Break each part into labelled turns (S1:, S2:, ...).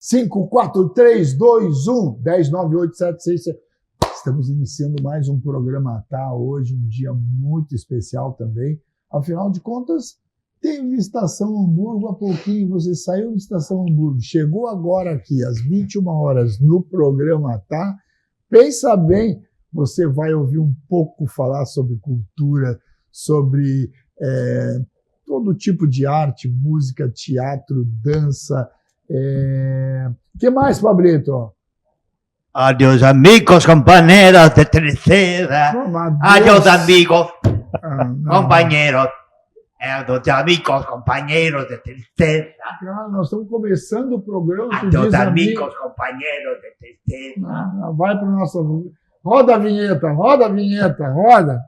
S1: 5, 4, 3, 2, 1, 10, 9, 8, 7, 6, 7. Estamos iniciando mais um programa, tá? Hoje um dia muito especial também. Afinal de contas, teve Estação Hamburgo há pouquinho. Você saiu de Estação Hamburgo, chegou agora aqui às 21 horas no programa, tá? Pensa bem, você vai ouvir um pouco falar sobre cultura, sobre todo tipo de arte, música, teatro, dança. Que mais, Pablito?
S2: Adiós, amigos, compañeros de tercera. Adiós, amigos, compañeros. Adiós, amigos, compañeros de tercera.
S1: Cara, nós estamos começando o programa.
S2: Adiós, amigos, compañeros de tercera.
S1: Vai para o nosso... Roda a vinheta, roda a vinheta, roda.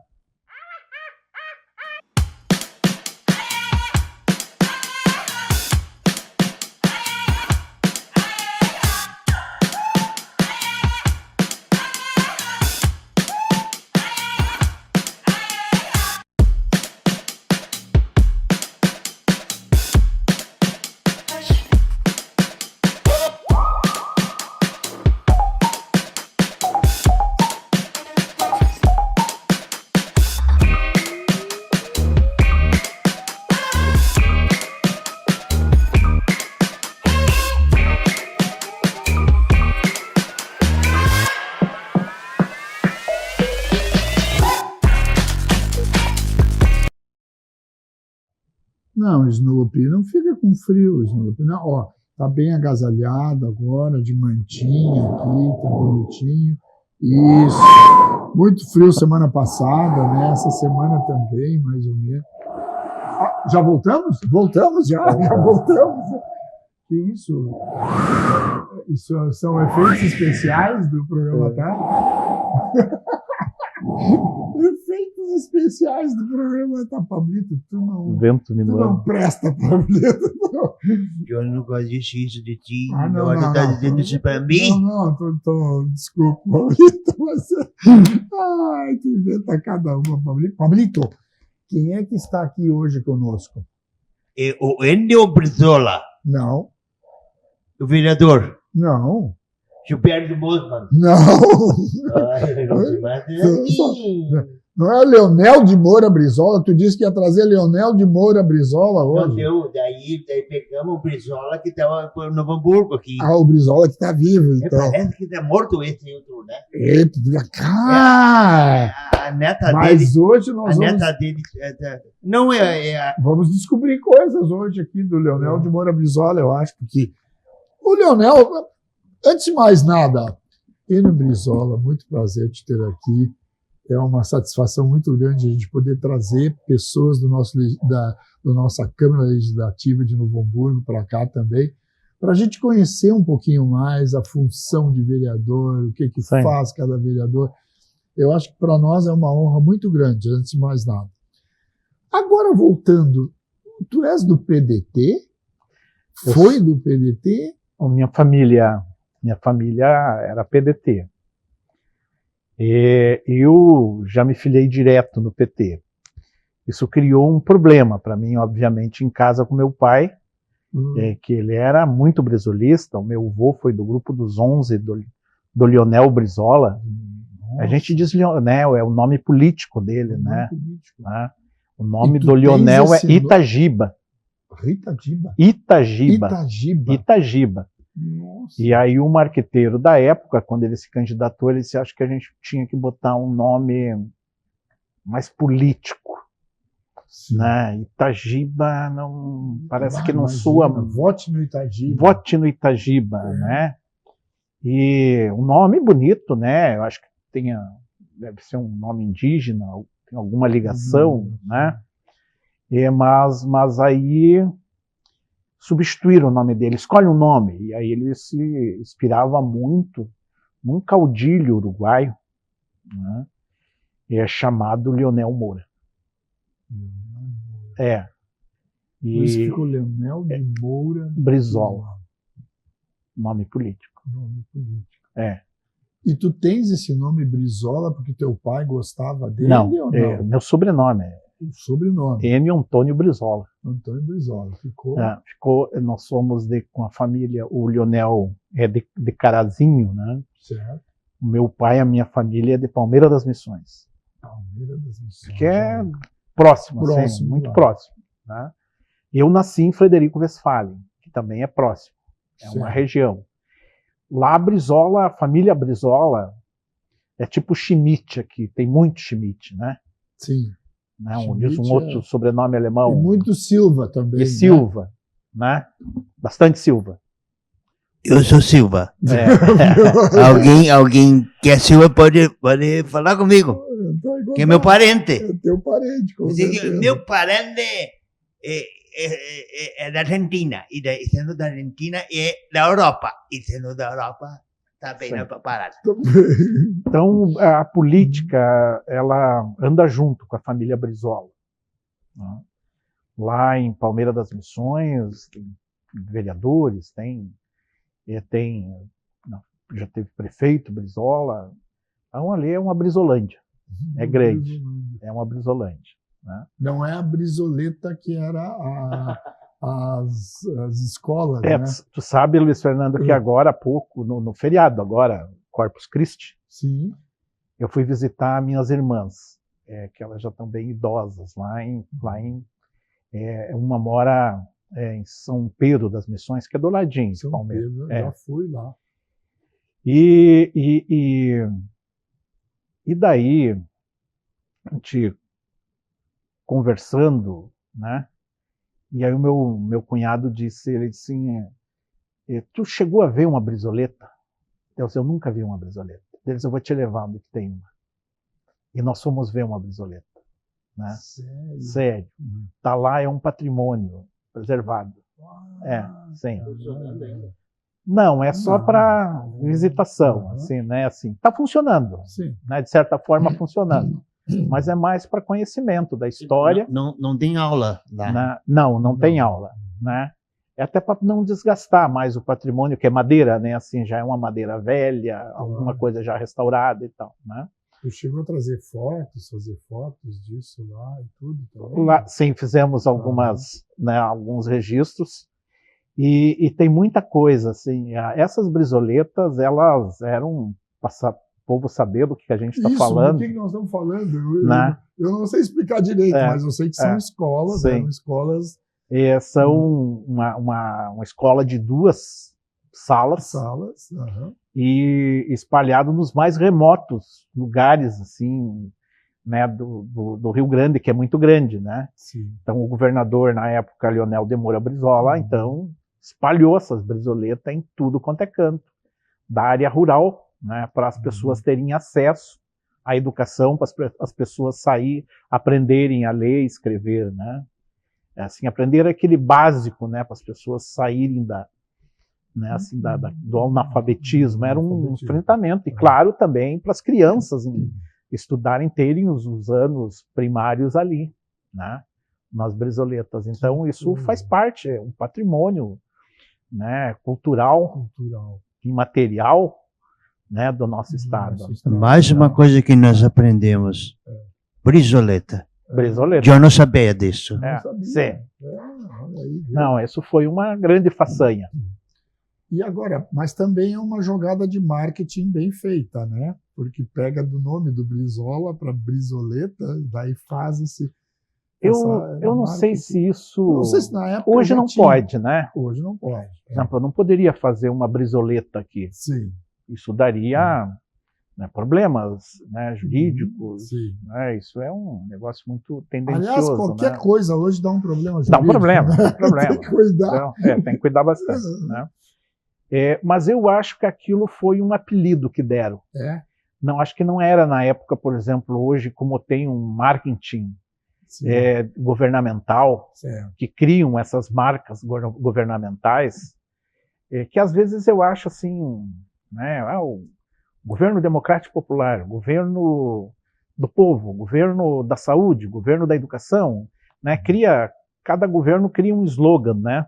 S1: Não, Snoopy, não fica com frio, Snoopy. Não, ó, tá bem agasalhado agora, de mantinha aqui, tá bonitinho. Isso. Muito frio semana passada, né? Essa semana também, mais ou menos. Ah, já voltamos? Voltamos, já voltamos. Que isso? Isso são efeitos especiais do programa, tá? Efeitos especiais do programa, tá, Pablito? Tu não presta, Pablito.
S2: Eu não gosto disso de ti.
S1: Não,
S2: tá dizendo isso pra mim?
S1: Não, desculpa, Pablito. Ai, tu inventa cada uma, Pablito. Pablito, quem é que está aqui hoje conosco?
S2: É o Ennio Brizola.
S1: Não.
S2: O vereador.
S1: Não.
S2: Gilberto Bosman.
S1: Não. Não é Leonel de Moura Brizola? Tu disse que ia trazer Leonel de Moura Brizola hoje?
S2: Não deu, daí pegamos o Brizola que estava no Novo Hamburgo aqui.
S1: Ah, o Brizola que está vivo, então.
S2: Parece que está morto esse outro, né?
S1: Cara!
S2: A neta
S1: mas
S2: dele.
S1: Hoje nós vamos...
S2: neta dele. Não
S1: Vamos descobrir coisas hoje aqui do Leonel de Moura Brizola, eu acho, porque o Leonel, antes de mais nada, Ennio Brizola, muito prazer te ter aqui. É uma satisfação muito grande a gente poder trazer pessoas da nossa Câmara Legislativa de Novo Hamburgo para cá também, para a gente conhecer um pouquinho mais a função de vereador, o que faz cada vereador. Eu acho que para nós é uma honra muito grande, antes de mais nada. Agora, voltando, tu és do PDT? Foi do PDT?
S3: Minha família era PDT. E eu já me filiei direto no PT. Isso criou um problema para mim, obviamente, em casa com meu pai, que ele era muito brizolista. O meu avô foi do grupo dos 11 do Leonel Brizola. Nossa. A gente diz Leonel, é o nome político dele, né? O nome do Leonel é Itagiba. Itagiba. Nossa. E aí o marqueteiro da época, quando ele se candidatou, ele disse, acho que a gente tinha que botar um nome mais político. Né? Itagiba não parece que não soa.
S1: Vote no Itagiba.
S3: Vote no Itagiba, né? E um nome bonito, né? Eu acho que deve ser um nome indígena, tem alguma ligação, né? Mas aí substituir o nome dele, escolhe um nome, e aí ele se inspirava muito num caudilho uruguaio, né, chamado Leonel Moura.
S1: Por isso ficou Leonel de Moura
S3: Brizola. Nome político.
S1: E tu tens esse nome Brizola porque teu pai gostava dele?
S3: Não,
S1: ou não?
S3: Meu sobrenome
S1: o sobrenome.
S3: Enio Antônio Brizola.
S1: Antônio Brizola. Ficou.
S3: Nós somos com a família, o Leonel é de Carazinho, né?
S1: Certo.
S3: O meu pai, a minha família é de Palmeira das Missões.
S1: Palmeira das Missões.
S3: Que é próximo, assim, muito
S1: lá.
S3: próximo. Né? Eu nasci em Frederico Westphalen, que também é próximo. É uma
S1: Certo.
S3: região. Lá, Brizola, a família Brizola, é tipo Schmidt aqui, tem muito Schmidt, né?
S1: Sim.
S3: Né?
S1: Schmidt
S3: Diz um outro sobrenome alemão.
S1: E muito Silva também.
S3: E Silva, né? Bastante Silva.
S2: Eu sou Silva. Alguém que é Silva pode falar comigo. Que é meu parente.
S1: É teu parente, com certeza.
S2: Meu parente é da Argentina. E sendo da Argentina é da Europa. E sendo da Europa, tá bem na parada.
S3: Então, a política, ela anda junto com a família Brizola. Né? Lá em Palmeira das Missões, tem vereadores, já teve prefeito Brizola. Então, ali é uma Brizolândia. É grande. É uma Brizolândia. Né?
S1: Não é a Brizoleta que era as escolas, né?
S3: Tu sabe, Luiz Fernando, que agora há pouco, no feriado, agora, Corpus Christi,
S1: Sim.
S3: eu fui visitar minhas irmãs, que elas já estão bem idosas, uma mora em São Pedro das Missões, que é do ladinho de
S1: São
S3: Palmeiras.
S1: Pedro, já fui lá.
S3: E daí, a gente conversando, né? E aí o meu cunhado disse assim, tu chegou a ver uma brizoleta? Eu nunca vi uma brizoleta. Eles, eu vou te levar onde tem uma. E nós fomos ver uma brizoleta. Né? Sério. Tá lá, é um patrimônio preservado. Sim. Não, é só para visitação, assim, né? Assim, tá funcionando, né? De certa forma funcionando, mas é mais para conhecimento da história.
S2: Não tem aula lá.
S3: Não tem aula, né? É até para não desgastar mais o patrimônio, que é madeira, né? Assim, já é uma madeira velha, alguma coisa já restaurada e tal, né?
S1: Tu chegou a fazer fotos disso lá e tudo também?
S3: Lá, sim, fizemos alguns registros. E tem muita coisa, assim, essas brizoletas, elas eram, para o povo saber do que a gente está falando.
S1: Do que nós estamos falando? Eu não sei explicar direito, mas eu sei que são escolas, eram escolas...
S3: São uma escola de 2 salas, e espalhado nos mais remotos lugares, assim, né, do Rio Grande, que é muito grande, né?
S1: Sim.
S3: Então, o governador, na época, Leonel de Moura Brizola, então, espalhou essas brizoletas em tudo quanto é canto da área rural, né, para as pessoas terem acesso à educação, para as pessoas aprenderem a ler e escrever, né? Assim, aprender aquele básico, né, para as pessoas saírem do analfabetismo. Era um enfrentamento, e claro, também para as crianças estudarem, terem os anos primários ali, né, nas brizoletas. Então, isso faz parte, é um patrimônio, né, cultural, imaterial, né, do nosso estado.
S2: Mais uma coisa que nós aprendemos: brizoleta. Eu não sabia disso.
S3: Sim. Não, isso foi uma grande façanha.
S1: E agora, mas também é uma jogada de marketing bem feita, né? Porque pega do nome do Brizola para Brizoleta, daí faz esse...
S3: Eu não sei se isso...
S1: Não sei se na época
S3: hoje não pode, né?
S1: Hoje não pode.
S3: Por exemplo, eu não poderia fazer uma brizoleta aqui.
S1: Sim.
S3: Isso daria problemas, né, jurídicos.
S1: Sim.
S3: Né? Isso é um negócio muito tendencioso.
S1: Aliás, qualquer coisa hoje dá um problema jurídico.
S3: Dá um problema, dá um problema.
S1: Tem que cuidar.
S3: Então, tem que cuidar bastante, né? Mas eu acho que aquilo foi um apelido que deram. Não, acho que não era na época, por exemplo, hoje, como tem um marketing governamental, que criam essas marcas governamentais, que às vezes eu acho assim, né, o governo democrático popular, governo do povo, governo da saúde, governo da educação, né, cada governo cria um slogan, né,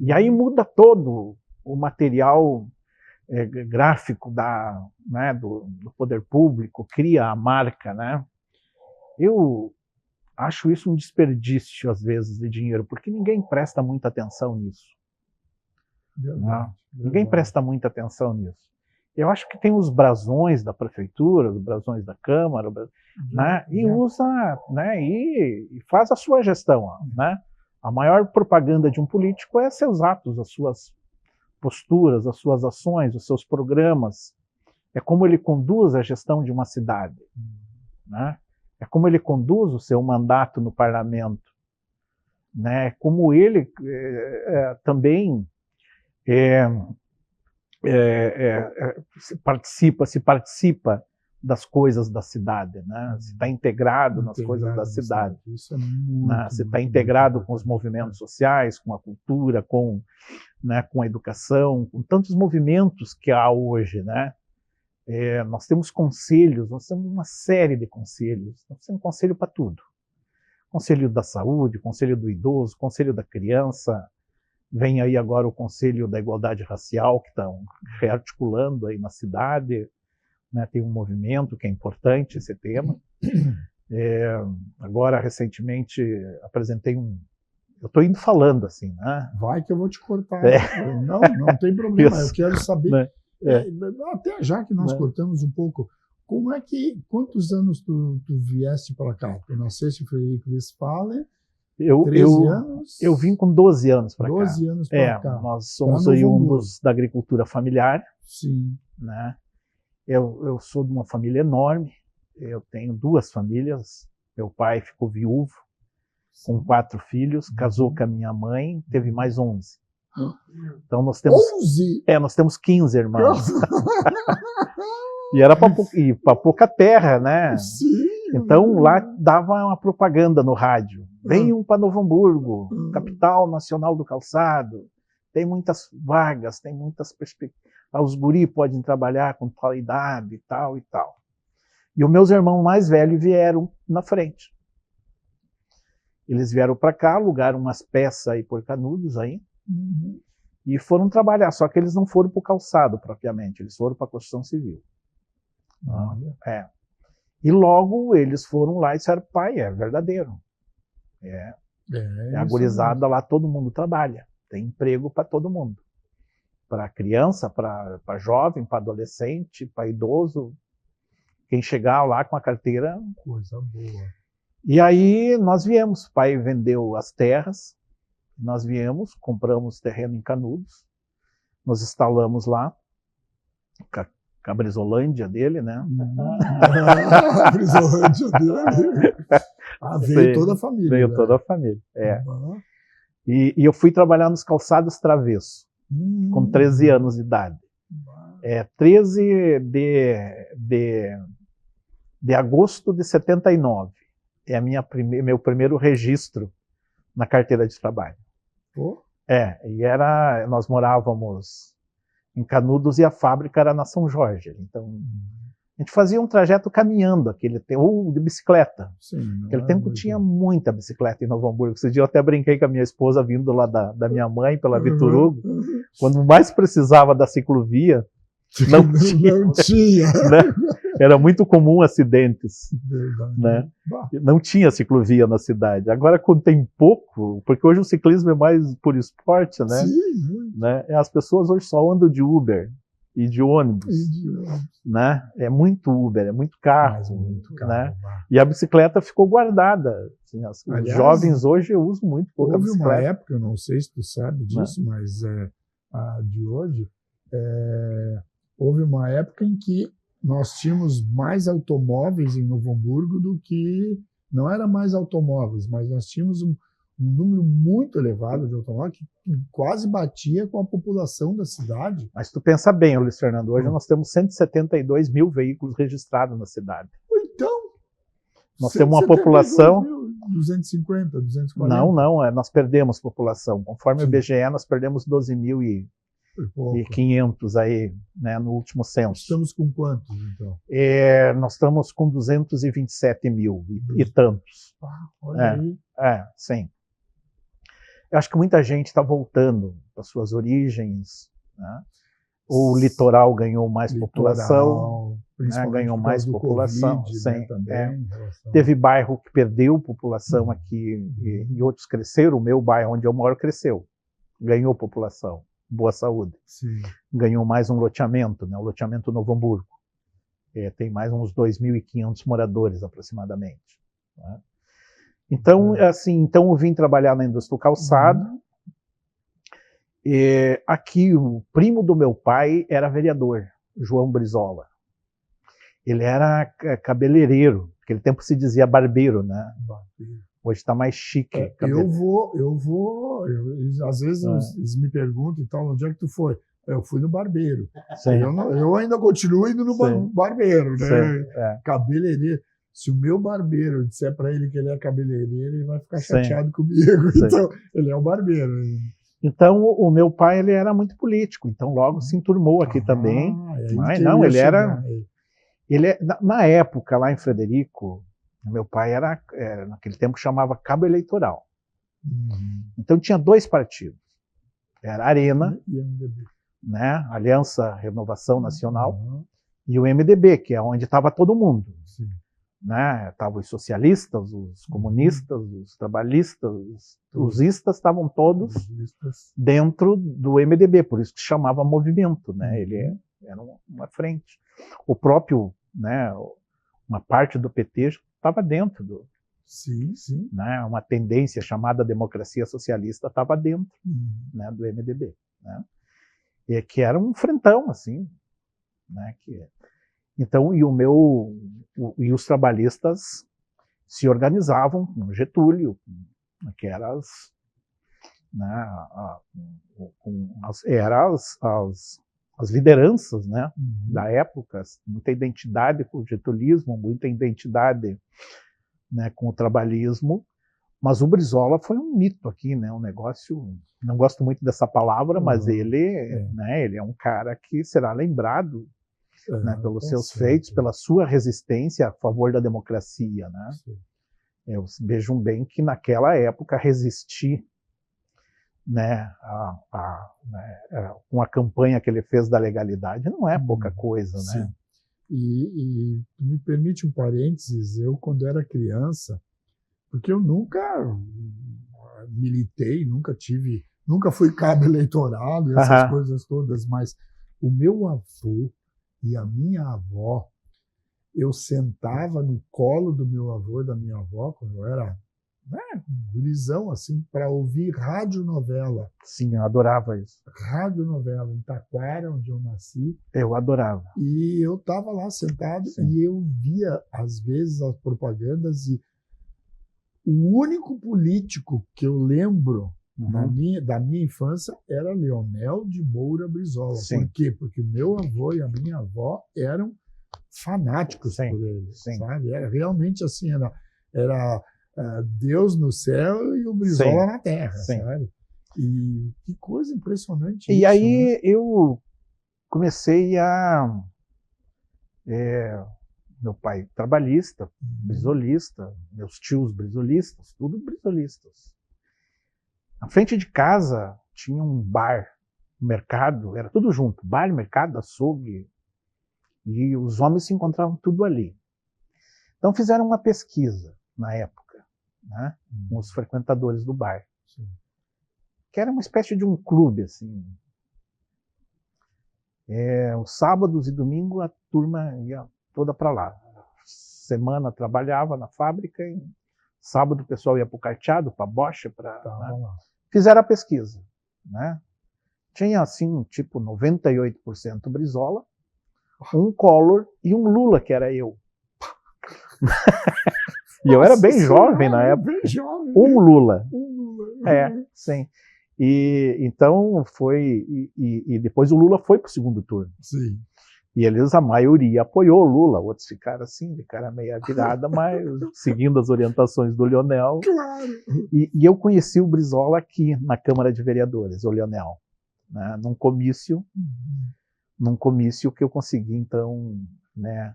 S3: e aí muda todo o material gráfico do poder público, cria a marca, né. acho isso um desperdício, às vezes, de dinheiro, porque ninguém presta muita atenção nisso.
S1: Verdade,
S3: Ninguém
S1: verdade.
S3: presta muita atenção nisso. Eu acho que tem os brasões da prefeitura, os brasões da Câmara, né, e usa, né, e faz a sua gestão. Né? A maior propaganda de um político é seus atos, as suas posturas, as suas ações, os seus programas. É como ele conduz a gestão de uma cidade. Né? É como ele conduz o seu mandato no parlamento. Né? Como ele também se participa das coisas da cidade, né? Se está integrado nas coisas da cidade.
S1: Isso é muito,
S3: Né? Se está
S1: muito,
S3: integrado
S1: muito
S3: com os
S1: importante.
S3: movimentos sociais, com a cultura, né, com a educação, com tantos movimentos que há hoje. Né? Nós temos conselhos, nós temos uma série de conselhos. Nós temos conselho para tudo. Conselho da saúde, conselho do idoso, conselho da criança. Vem aí agora o Conselho da Igualdade Racial, que estão rearticulando aí na cidade. Né? Tem um movimento que é importante, esse tema. Agora, recentemente, apresentei eu estou indo falando assim, né?
S1: Vai que eu vou te cortar. Não tem problema, eu quero saber.
S3: Né?
S1: Até já que nós cortamos um pouco, quantos anos tu vieste para cá? Tu nasceste em Frederico Westphalen, 13 anos?
S3: Eu vim com 12 anos para cá.
S1: 12 anos para cá.
S3: Nós somos oriundos da agricultura familiar.
S1: Sim.
S3: Né? Eu sou de uma família enorme. Eu tenho 2 famílias. Meu pai ficou viúvo, com 4 filhos, casou com a minha mãe, teve mais 11. Então nós temos
S1: 11?
S3: Nós temos 15 irmãos. E era para pouca terra, né?
S1: Sim.
S3: Então lá dava uma propaganda no rádio. Venham para Novo Hamburgo, capital nacional do calçado. Tem muitas vagas, tem muitas perspectivas. Os guri podem trabalhar com tal idade e tal e tal. E os meus irmãos mais velhos vieram na frente. Eles vieram para cá, alugaram umas peças aí por Canudos aí, e foram trabalhar. Só que eles não foram para o calçado propriamente, eles foram para a construção civil. E logo eles foram lá e disseram: pai, é verdadeiro. A gurizada lá, todo mundo trabalha. Tem emprego para todo mundo. Para criança, para jovem, para adolescente, para idoso. Quem chegar lá com a carteira...
S1: Coisa boa.
S3: E aí nós viemos. O pai vendeu as terras. Nós viemos, compramos terreno em Canudos. Nos instalamos lá. Com a Brizolândia dele, né?
S1: A Brizolândia dele. Veio toda a família.
S3: Veio toda a família, E eu fui trabalhar nos calçados travessos, com 13 anos de idade. 13 de agosto de 79. É meu primeiro registro na carteira de trabalho. Nós morávamos em Canudos e a fábrica era na São Jorge. Então, a gente fazia um trajeto caminhando, ou de bicicleta.
S1: Sim,
S3: Naquele tempo tinha muita bicicleta em Novo Hamburgo. Esse dia eu até brinquei com a minha esposa, vindo lá da minha mãe, pela Vitor Hugo. Quando mais precisava da ciclovia, não tinha. Né? Era muito comum acidentes.
S1: Verdade.
S3: Né? Não tinha ciclovia na cidade. Agora, quando tem pouco, porque hoje o ciclismo é mais por esporte, né?
S1: Sim, muito.
S3: Né? As pessoas hoje só andam de Uber e de ônibus. Né? É muito Uber, é muito carro. Né? E a bicicleta ficou guardada. Assim, os jovens hoje usam muito pouco a bicicleta.
S1: Houve uma época, eu não sei se tu sabe disso, mas a de hoje, houve uma época em que nós tínhamos mais automóveis em Novo Hamburgo do que... Não era mais automóveis, mas nós tínhamos um número muito elevado de automóveis que quase batia com a população da cidade.
S3: Mas tu pensa bem, Luiz Fernando, hoje nós temos 172 mil veículos registrados na cidade.
S1: Então,
S3: nós temos uma população...
S1: 250, 240?
S3: Não, nós perdemos população. Conforme o IBGE, nós perdemos 12.500 aí, né, no último censo.
S1: Estamos com quantos, então?
S3: Nós estamos com 227 mil e tantos.
S1: Olha aí.
S3: Sim. Eu acho que muita gente está voltando para suas origens, né? O litoral ganhou mais população.
S1: principalmente
S3: ganhou
S1: por
S3: mais
S1: causa do
S3: população,
S1: Covid,
S3: sim,
S1: né, também, em relação-
S3: Teve bairro que perdeu população aqui e outros cresceram. O meu bairro, onde eu moro, cresceu. Ganhou população. Boa saúde.
S1: Sim.
S3: Ganhou mais um loteamento, né? O loteamento Novo Hamburgo. Tem mais uns 2.500 moradores, aproximadamente. Né? Então, então eu vim trabalhar na indústria do calçado. Aqui, o primo do meu pai era vereador, João Brizola. Ele era cabeleireiro, naquele tempo se dizia barbeiro, né? Hoje está mais chique.
S1: Às vezes eles me perguntam e tal, onde é que tu foi? Eu fui no barbeiro.
S3: Sim.
S1: Eu ainda continuo indo no barbeiro, né?
S3: Sim,
S1: cabeleireiro. Se o meu barbeiro disser para ele que ele é cabeleireiro, ele vai ficar
S3: Sim.
S1: chateado comigo.
S3: Sim.
S1: Então, ele é o barbeiro.
S3: Então, o meu pai ele era muito político, então logo se enturmou aqui também. Mas não, ele era... na época, lá em Frederico, meu pai era, naquele tempo, chamava cabo eleitoral. Então tinha 2 partidos. Era a Arena, né, Aliança Renovação Nacional, e o MDB, que é onde estava todo mundo. Né? Estavam os socialistas, os comunistas, os trabalhistas, os istas, estavam todos dentro do MDB, por isso que chamava movimento, né? Ele era uma frente. O próprio, né, uma parte do PT estava dentro do...
S1: Sim.
S3: Né, uma tendência chamada democracia socialista estava dentro, né, do MDB. Né? E que era um frentão, assim, né, então, e os trabalhistas se organizavam com Getúlio, que eram as lideranças, né, da época, muita identidade com o getulismo, muita identidade, né, com o trabalhismo, mas o Brizola foi um mito aqui, né, um negócio, não gosto muito dessa palavra, mas né, ele é um cara que será lembrado, né, pelos seus feitos, pela sua resistência a favor da democracia, né? Vejam bem que naquela época resistir, né, com a campanha que ele fez da legalidade não é pouca coisa, né?
S1: E me permite um parênteses, eu quando era criança, porque eu nunca militei, nunca fui cabo eleitoral e essas coisas todas, mas o meu avô e a minha avó, eu sentava no colo do meu avô e da minha avó, quando eu era um gurizão, assim, para ouvir radionovela.
S3: Sim, eu adorava isso.
S1: Radionovela, em Taquara, onde eu nasci.
S3: Eu adorava.
S1: E eu estava lá sentado e eu via, às vezes, as propagandas e o único político que eu lembro da minha infância era Leonel de Moura Brizola.
S3: Sim.
S1: Por quê? Porque meu avô e a minha avó eram fanáticos por ele, sabe? Era realmente assim, era Deus no céu e o Brizola na terra, sabe? E que coisa impressionante
S3: e
S1: isso,
S3: aí,
S1: né?
S3: eu comecei meu pai trabalhista, brizolista, meus tios brizolistas, tudo brizolistas. Na frente de casa tinha um bar, um mercado, era tudo junto, bar, mercado, açougue, e os homens se encontravam tudo ali. Então fizeram uma pesquisa na época, né, com os frequentadores do bar, que era uma espécie de um clube, assim. Os sábados e domingos a turma ia toda para lá. Semana trabalhava na fábrica e sábado o pessoal ia para o carteado, para a bocha, fizeram a pesquisa, né? Tinha assim, tipo 98% Brizola, um Collor e um Lula, que era eu. E eu era bem jovem na época. Um Lula. Sim. E então foi. E depois o Lula foi para o segundo turno.
S1: Sim.
S3: E a maioria apoiou o Lula, outros ficaram assim, de cara meia virada, mas seguindo as orientações do Leonel.
S1: Claro.
S3: E eu conheci o Brizola aqui na Câmara de Vereadores, o Leonel, né, num comício que eu consegui, então, né,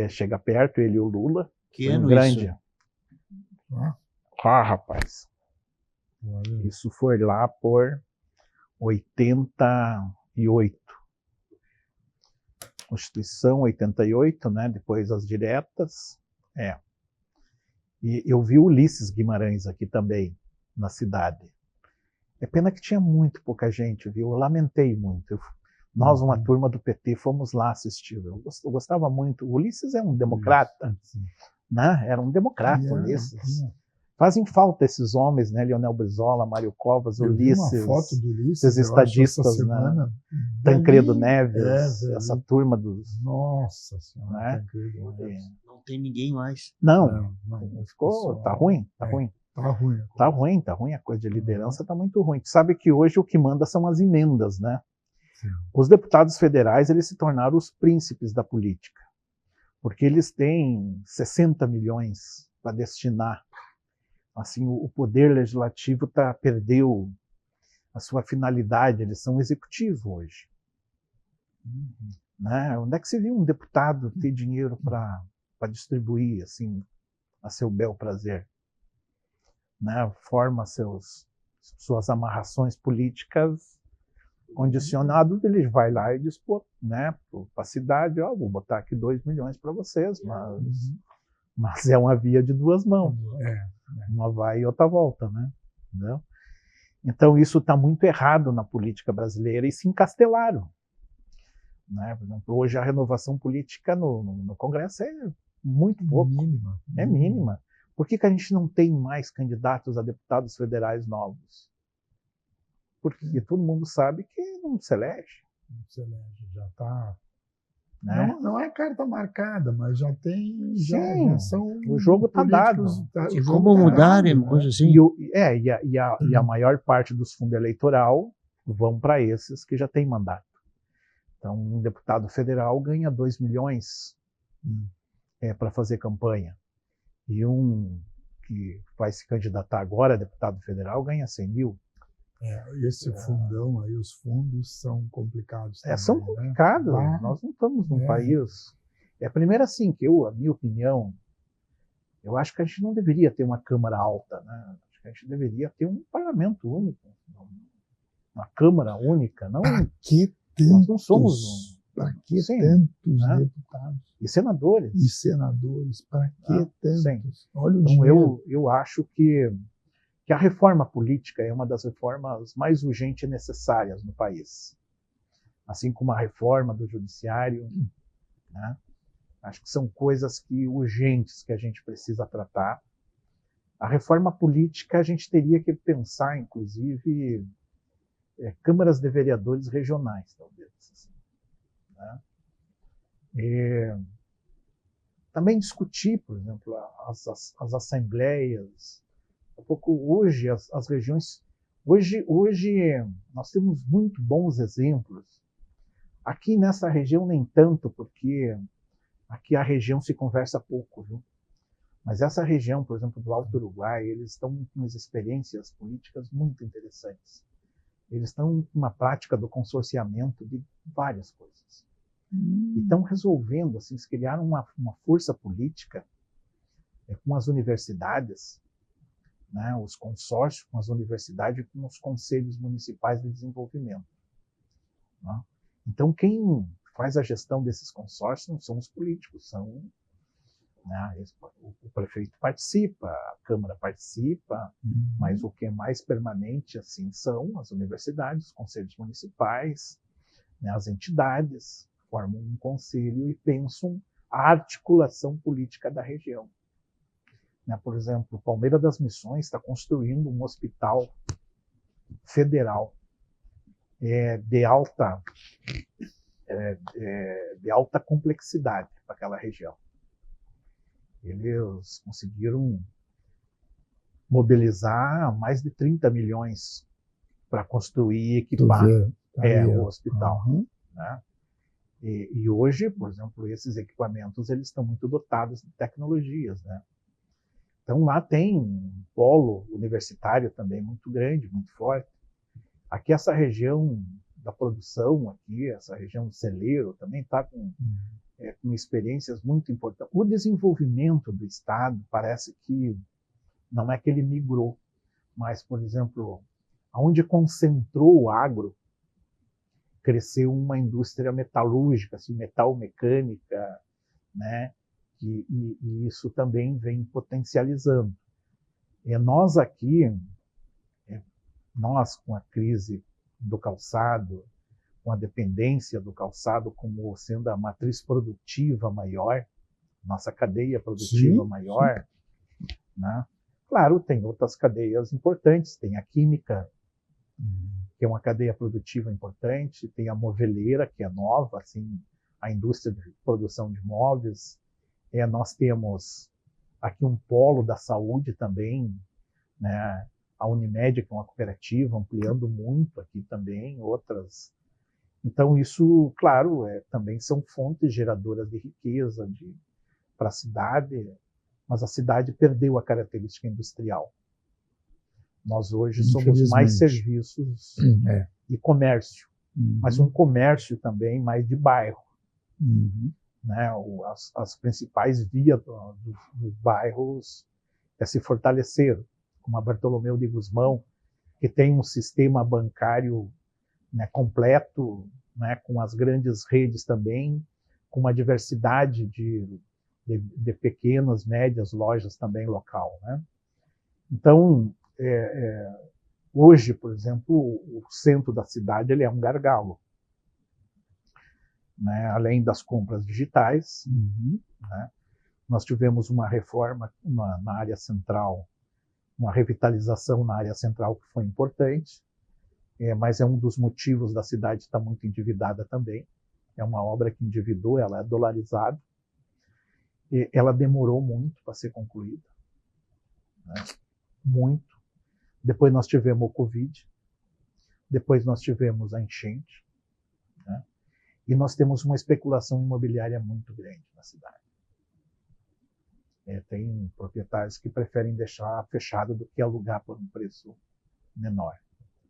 S3: chegar perto, ele e o Lula.
S2: Que
S3: foi
S2: ano
S3: grande.
S2: Isso?
S3: Rapaz. Isso foi lá por 88. Constituição 88, né? Depois as diretas. E eu vi o Ulisses Guimarães aqui também, na cidade. É pena que tinha muito pouca gente, viu? Eu lamentei muito. Nós, uma turma do PT, fomos lá assistir. Eu gostava muito. O Ulisses é um democrata, né? Era um democrata, Ulisses. Fazem falta esses homens, né? Leonel Brizola, Mário Covas,
S1: Eu
S3: Ulisses.
S1: vi uma foto do Ulisses,
S3: esses estadistas,
S1: essa semana,
S3: né? Tancredo
S1: ali,
S3: Neves, essa turma dos...
S1: Nossa Senhora,
S3: né?
S1: Tancredo Neves.
S2: Não tem ninguém mais.
S3: Não, ficou,
S1: pessoal,
S3: tá ruim, tá ruim.
S1: Tá ruim.
S3: Tá ruim, a coisa de liderança tá muito ruim. Tu sabe que hoje o que manda são as emendas, né?
S1: Sim.
S3: Os deputados federais, eles se tornaram os príncipes da política, porque eles têm 60 milhões para destinar. Assim, o poder legislativo perdeu a sua finalidade, eles são executivo hoje. Né? Onde é que você viu um deputado ter dinheiro para distribuir assim, a seu bel prazer? Né? Forma suas amarrações políticas condicionado, ele vai lá e dispor, né, para a cidade, vou botar aqui 2 milhões para vocês, mas é uma via de duas mãos. Uma vai e outra volta, né? Entendeu? Então isso está muito errado na política brasileira e se encastelaram. Né? Por exemplo, hoje a renovação política no Congresso é muito pouco. É mínima. Por que a gente não tem mais candidatos a deputados federais novos? Porque todo mundo sabe que não se elege.
S1: Não se elege, já está...
S3: Né?
S1: Não é carta marcada, mas já tem... Já são
S3: o jogo está dado.
S2: E como mudar,
S1: né?
S2: coisa assim.
S3: E a maior parte dos fundos eleitoral vão para esses que já têm mandato. Então, um deputado federal ganha 2 milhões para fazer campanha. E um que vai se candidatar agora, deputado federal, ganha 100 mil.
S1: Esse fundão aí, os fundos são complicados também,
S3: são complicados.
S1: Né?
S3: Nós não estamos num país... primeiro assim, a minha opinião, eu acho que a gente não deveria ter uma Câmara alta, né? Acho que a gente deveria ter um parlamento único, uma Câmara única. Não, nós não somos...
S1: Para que tantos deputados?
S3: E senadores.
S1: Para que tantos?
S3: Sim.
S1: Olha o
S3: então
S1: dinheiro.
S3: eu acho que a reforma política é uma das reformas mais urgentes e necessárias no país. Assim como a reforma do judiciário, né? Acho que são coisas urgentes que a gente precisa tratar. A reforma política a gente teria que pensar, inclusive, câmaras de vereadores regionais, talvez. Assim, né? Também discutir, por exemplo, as assembleias. Hoje as regiões, hoje nós temos muito bons exemplos. Aqui nessa região nem tanto, porque aqui a região se conversa pouco, viu? Mas essa região, por exemplo, do Alto Uruguai, eles estão com umas experiências políticas muito interessantes. Eles estão com uma prática do consorciamento de várias coisas. E estão resolvendo, assim, eles criaram uma força política com as universidades, né, os consórcios com as universidades e com os conselhos municipais de desenvolvimento. Né? Então, quem faz a gestão desses consórcios não são os políticos, né, o prefeito participa, a Câmara participa, mas o que é mais permanente assim são as universidades, os conselhos municipais, né, as entidades formam um conselho e pensam a articulação política da região. Por exemplo, Palmeira das Missões está construindo um hospital federal de alta complexidade para aquela região. Eles conseguiram mobilizar mais de 30 milhões para construir e equipar o hospital. Né? E hoje, por exemplo, esses equipamentos eles estão muito dotados de tecnologias, né? Então lá tem um polo universitário também muito grande, muito forte. Aqui essa região da produção, essa região do celeiro também está com experiências muito importantes. O desenvolvimento do Estado parece que não é que ele migrou, mas, por exemplo, onde concentrou o agro, cresceu uma indústria metalúrgica, assim, metalmecânica, né? E isso também vem potencializando. E nós aqui, nós com a crise do calçado, com a dependência do calçado como sendo a matriz produtiva maior, nossa cadeia produtiva maior, né? Claro, tem outras cadeias importantes, tem a química, que é uma cadeia produtiva importante, tem a moveleira, que é nova, assim, a indústria de produção de móveis. Nós temos aqui um polo da saúde também, né? A Unimed, que é uma cooperativa, ampliando muito aqui também, outras. Então, isso, claro, também são fontes geradoras de riqueza para a cidade, mas a cidade perdeu a característica industrial. Nós hoje somos mais serviços e comércio, mas um comércio também mais de bairro. Né? As principais vias dos bairros se fortaleceram, como a Bartolomeu de Gusmão, que tem um sistema bancário, né, completo, né, com as grandes redes também, com uma diversidade de pequenas, médias lojas também local. Né? Então, hoje, por exemplo, o centro da cidade ele é um gargalo. Né? Além das compras digitais, né? Nós tivemos uma reforma na área central, uma revitalização na área central que foi importante, mas é um dos motivos da cidade estar muito endividada também. É uma obra que endividou, ela é dolarizada, e ela demorou muito para ser concluída, né? Muito. Depois nós tivemos o Covid, depois nós tivemos a enchente, né? E nós temos uma especulação imobiliária muito grande na cidade. Tem proprietários que preferem deixar fechado do que alugar por um preço menor,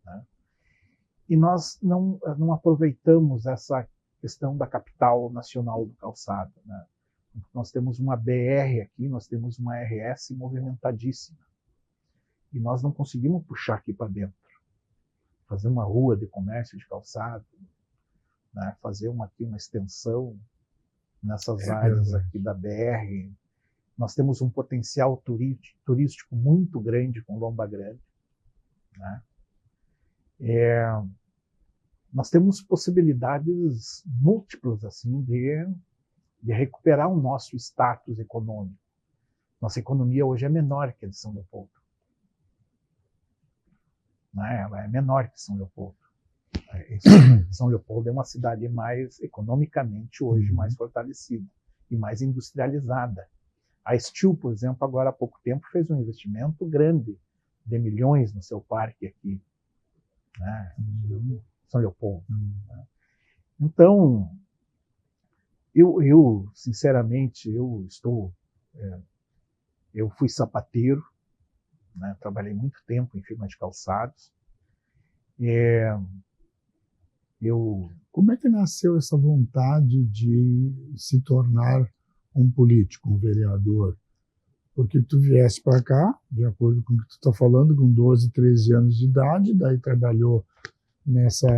S3: né? E nós não aproveitamos essa questão da capital nacional do calçado, né? Nós temos uma BR aqui, nós temos uma RS movimentadíssima. E nós não conseguimos puxar aqui para dentro. Fazer uma rua de comércio de calçado, né? Fazer aqui uma extensão nessas áreas aqui da BR. Nós temos um potencial turístico muito grande com Lomba Grande, né? Nós temos possibilidades múltiplas assim de recuperar o nosso status econômico. Nossa economia hoje é menor que a de São Leopoldo, né? Ela é menor que São Leopoldo. São Leopoldo é uma cidade mais economicamente hoje mais fortalecida e mais industrializada. A Steel, por exemplo, agora há pouco tempo fez um investimento grande de milhões no seu parque aqui, né? São Leopoldo. Né? Então, eu sinceramente, eu fui sapateiro, né? Trabalhei muito tempo em firma de calçados.
S1: Como é que nasceu essa vontade de se tornar um político, um vereador? Porque tu viesse para cá, de acordo com o que tu está falando, com 12, 13 anos de idade, daí trabalhou nessa...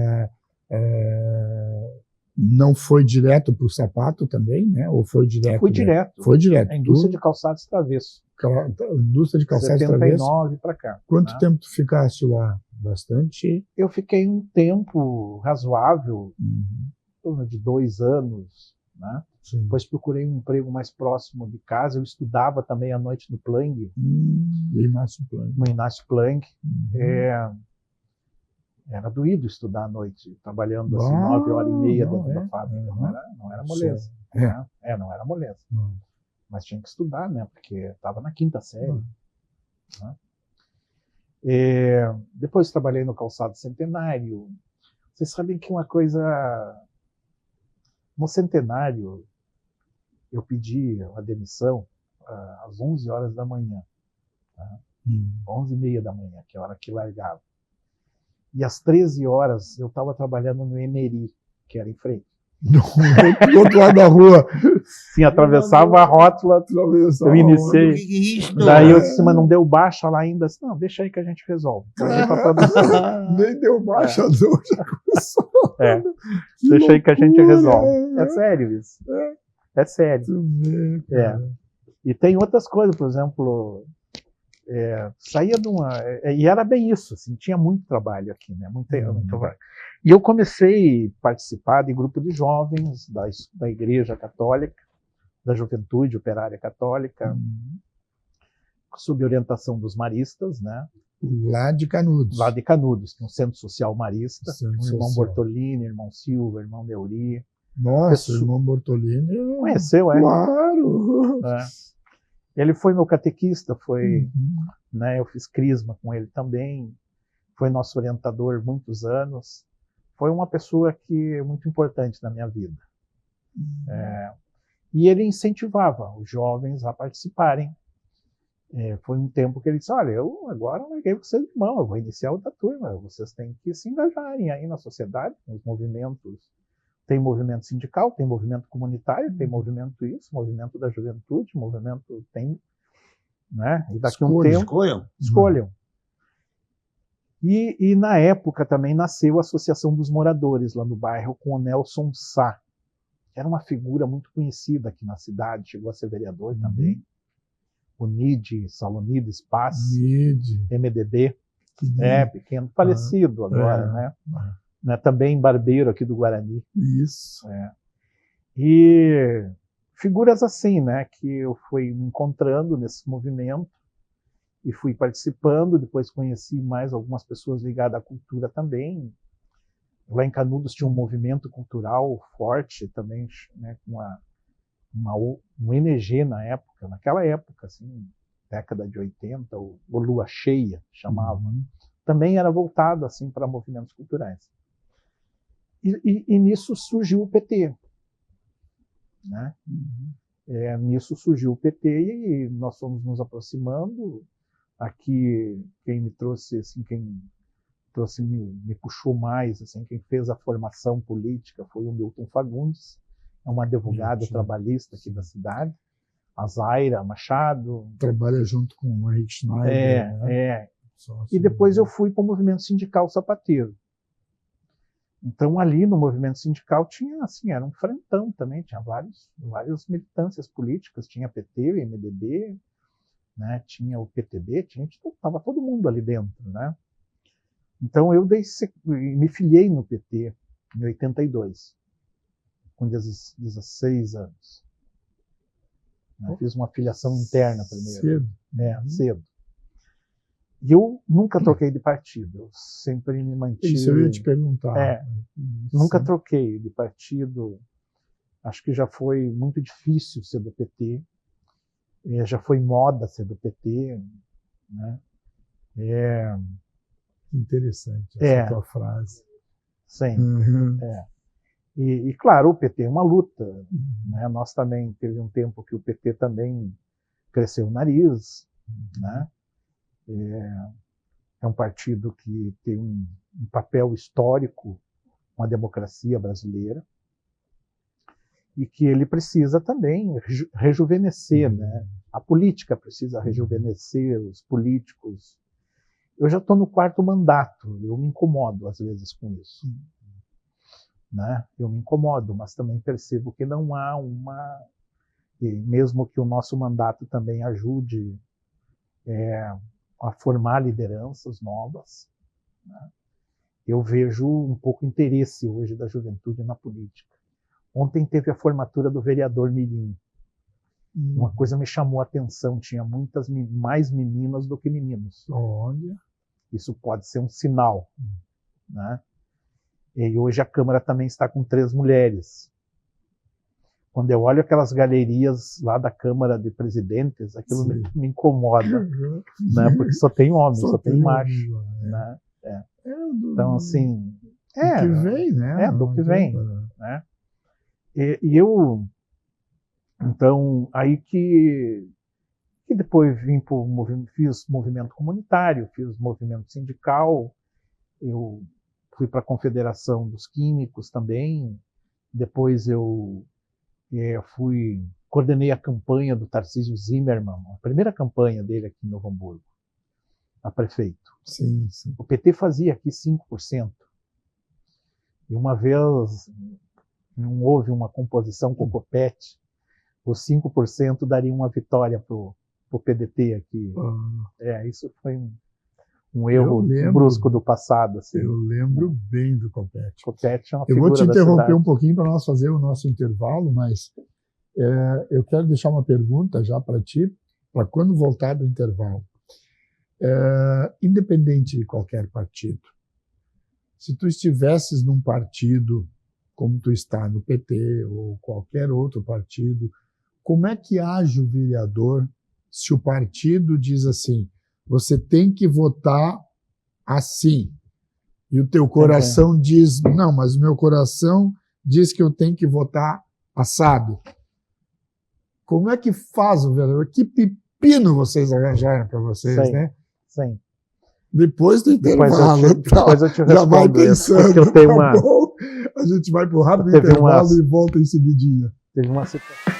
S1: não foi direto para o sapato também, né? Ou foi direto?
S3: Foi direto.
S1: Foi direto.
S3: A indústria de calçados travesso.
S1: Indústria de calçados travesso.
S3: 79 para cá.
S1: Quanto
S3: né?
S1: tempo tu ficaste lá? Bastante?
S3: Eu fiquei um tempo razoável, em torno de 2 anos, né?
S1: Sim.
S3: Depois procurei um emprego mais próximo de casa. Eu estudava também à noite no Planck.
S1: Inácio Planck.
S3: No Inácio Planck. Era doído estudar à noite, trabalhando assim 9 horas e meia dentro da fábrica. Não era moleza. Não era moleza. Mas tinha que estudar, né? Porque estava na 5ª série. Né? Depois trabalhei no Calçado Centenário. Vocês sabem que uma coisa... No Centenário, eu pedi a demissão às 11 horas da manhã. Tá? 11h30 da manhã, que é a hora que largava. E às 13 horas eu estava trabalhando no Emery, que era em frente.
S1: Do outro lado da rua.
S3: Sim, atravessava a rótula, eu iniciei. Daí eu disse, mas não deu baixa lá ainda? Não, deixa aí que a gente resolve.
S1: Nem deu baixa, não, já começou. Que
S3: Deixa aí que a gente
S1: loucura,
S3: resolve. É sério isso. É sério.
S1: Tu vê, cara.
S3: E tem outras coisas, por exemplo, saía de uma... E era bem isso, assim, tinha muito trabalho aqui, né? Muito trabalho. E eu comecei a participar de grupo de jovens da Igreja Católica, da Juventude Operária Católica, sob orientação dos maristas, né?
S1: Lá de Canudos.
S3: Lá de Canudos, tem um Centro Social Marista,
S1: Centro
S3: o irmão
S1: Social.
S3: Bortolini, irmão Silva, irmão Neuri.
S1: Nossa, o irmão Bortolini.
S3: Conheceu,
S1: Claro.
S3: Ele foi meu catequista, né, eu fiz crisma com ele também, foi nosso orientador muitos anos, foi uma pessoa que é muito importante na minha vida. E ele incentivava os jovens a participarem. Foi um tempo que ele disse, olha, eu agora larguei vocês de mão, eu vou iniciar outra turma, vocês têm que se engajarem aí na sociedade, nos movimentos. Tem movimento sindical, tem movimento comunitário, tem movimento isso, movimento da juventude, movimento tem, né? E daqui a um tempo escolham. E na época também nasceu a Associação dos Moradores lá no bairro com o Nelson Sá, que era uma figura muito conhecida aqui na cidade, chegou a ser vereador também. O NID, Salonides Paz, MDB, pequeno, falecido agora, né? Também barbeiro aqui do Guarani.
S1: Isso.
S3: E figuras assim, né, que eu fui me encontrando nesse movimento e fui participando, depois conheci mais algumas pessoas ligadas à cultura também. Lá em Canudos tinha um movimento cultural forte também, né, com um NG naquela época, assim, década de 80, o Lua Cheia, chamava. Também era voltado assim para movimentos culturais. E nisso surgiu o PT. Né? Nisso surgiu o PT e nós fomos nos aproximando. Aqui, quem me trouxe, assim, me puxou mais, assim, quem fez a formação política foi o Milton Fagundes, é um advogado trabalhista aqui da cidade, a Zaira Machado.
S1: Trabalha junto com o Henrique Schneider.
S3: E depois eu fui para o movimento sindical sapateiro. Então ali no movimento sindical tinha, assim, era um frentão também, tinha várias militâncias políticas, tinha PT, MDB, né, tinha o PTB, estava todo mundo ali dentro, né? Então eu me filiei no PT em 82, com 16 anos. Fiz uma filiação interna primeiro. Cedo. E eu nunca troquei de partido, eu sempre me mantive...
S1: Isso eu ia te perguntar.
S3: Nunca troquei de partido, acho que já foi muito difícil ser do PT, já foi moda ser do PT, né?
S1: Interessante essa tua frase.
S3: Sim. E claro, o PT é uma luta, né? Nós também, teve um tempo que o PT também cresceu o nariz, né? É um partido que tem um papel histórico com a democracia brasileira e que ele precisa também rejuvenescer, né? A política precisa rejuvenescer os políticos. Eu já estou no 4º mandato, eu me incomodo às vezes com isso. Né? Eu me incomodo, mas também percebo que não há e mesmo que o nosso mandato também ajude a formar lideranças novas, né? Eu vejo um pouco interesse hoje da juventude na política. Ontem teve a formatura do vereador Mirim. Uma coisa me chamou a atenção, tinha mais meninas do que meninos.
S1: Olha.
S3: Isso pode ser um sinal, né? E hoje a Câmara também está com 3 mulheres. Quando eu olho aquelas galerias lá da Câmara de Presidentes, aquilo me incomoda, né? Porque só tem homem, só tem macho. Né? Então, assim...
S1: Do que vem, né?
S3: Do que vem. Né? E eu... Então, aí que depois fiz movimento comunitário, fiz movimento sindical, eu fui para a Confederação dos Químicos também, depois eu coordenei a campanha do Tarcísio Zimmermann, a primeira campanha dele aqui em Novo Hamburgo, a prefeito.
S1: Sim.
S3: O PT fazia aqui 5%. E uma vez não houve uma composição com o Copete, os 5% dariam uma vitória para o PDT aqui. Isso foi um erro brusco do passado. Assim.
S1: Eu lembro bem do Copete.
S3: Copete é uma
S1: eu
S3: figura
S1: vou te
S3: da
S1: interromper
S3: cidade.
S1: um pouquinho para nós fazer o nosso intervalo, mas eu quero deixar uma pergunta já para ti, para quando voltar do intervalo. Independente de qualquer partido, se tu estivesses num partido como tu está no PT ou qualquer outro partido, como é que age o vereador se o partido diz assim, você tem que votar assim, e o teu coração diz, não, mas o meu coração diz que eu tenho que votar assado. Como é que faz o vereador? Que pepino vocês arranjaram para vocês, né?
S3: Sim.
S1: Depois do intervalo,
S3: depois eu te respondo,
S1: já vai pensando,
S3: eu tenho uma...
S1: bom? A gente vai para o rápido intervalo e volta em seguidinha.
S3: Teve uma situação.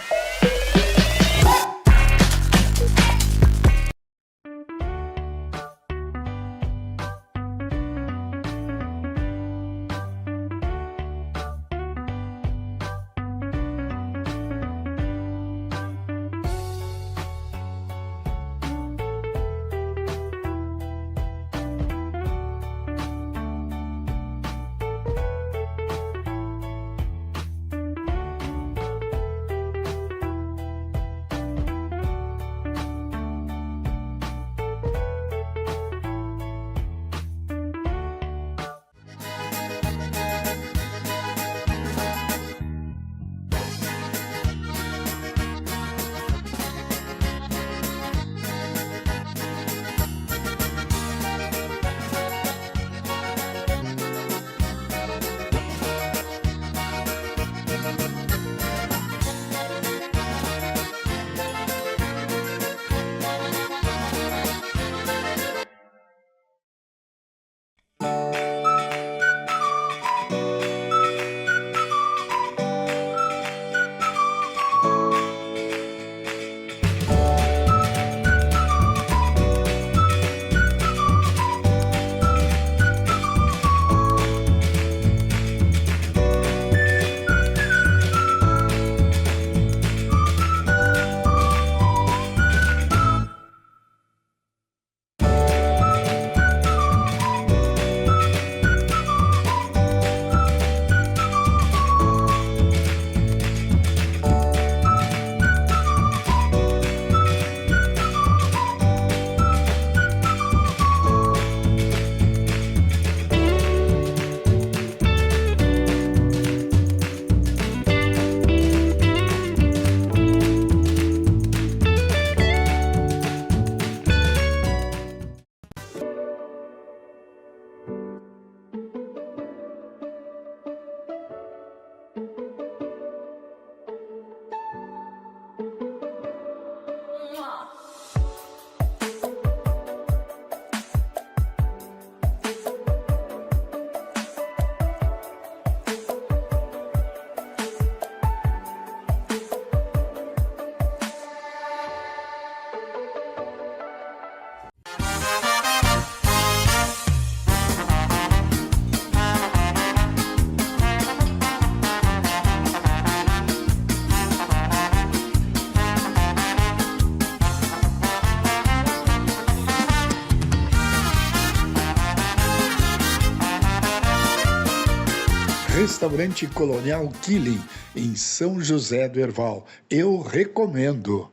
S1: Restaurante Colonial Killing, em São José do Herval. Eu recomendo.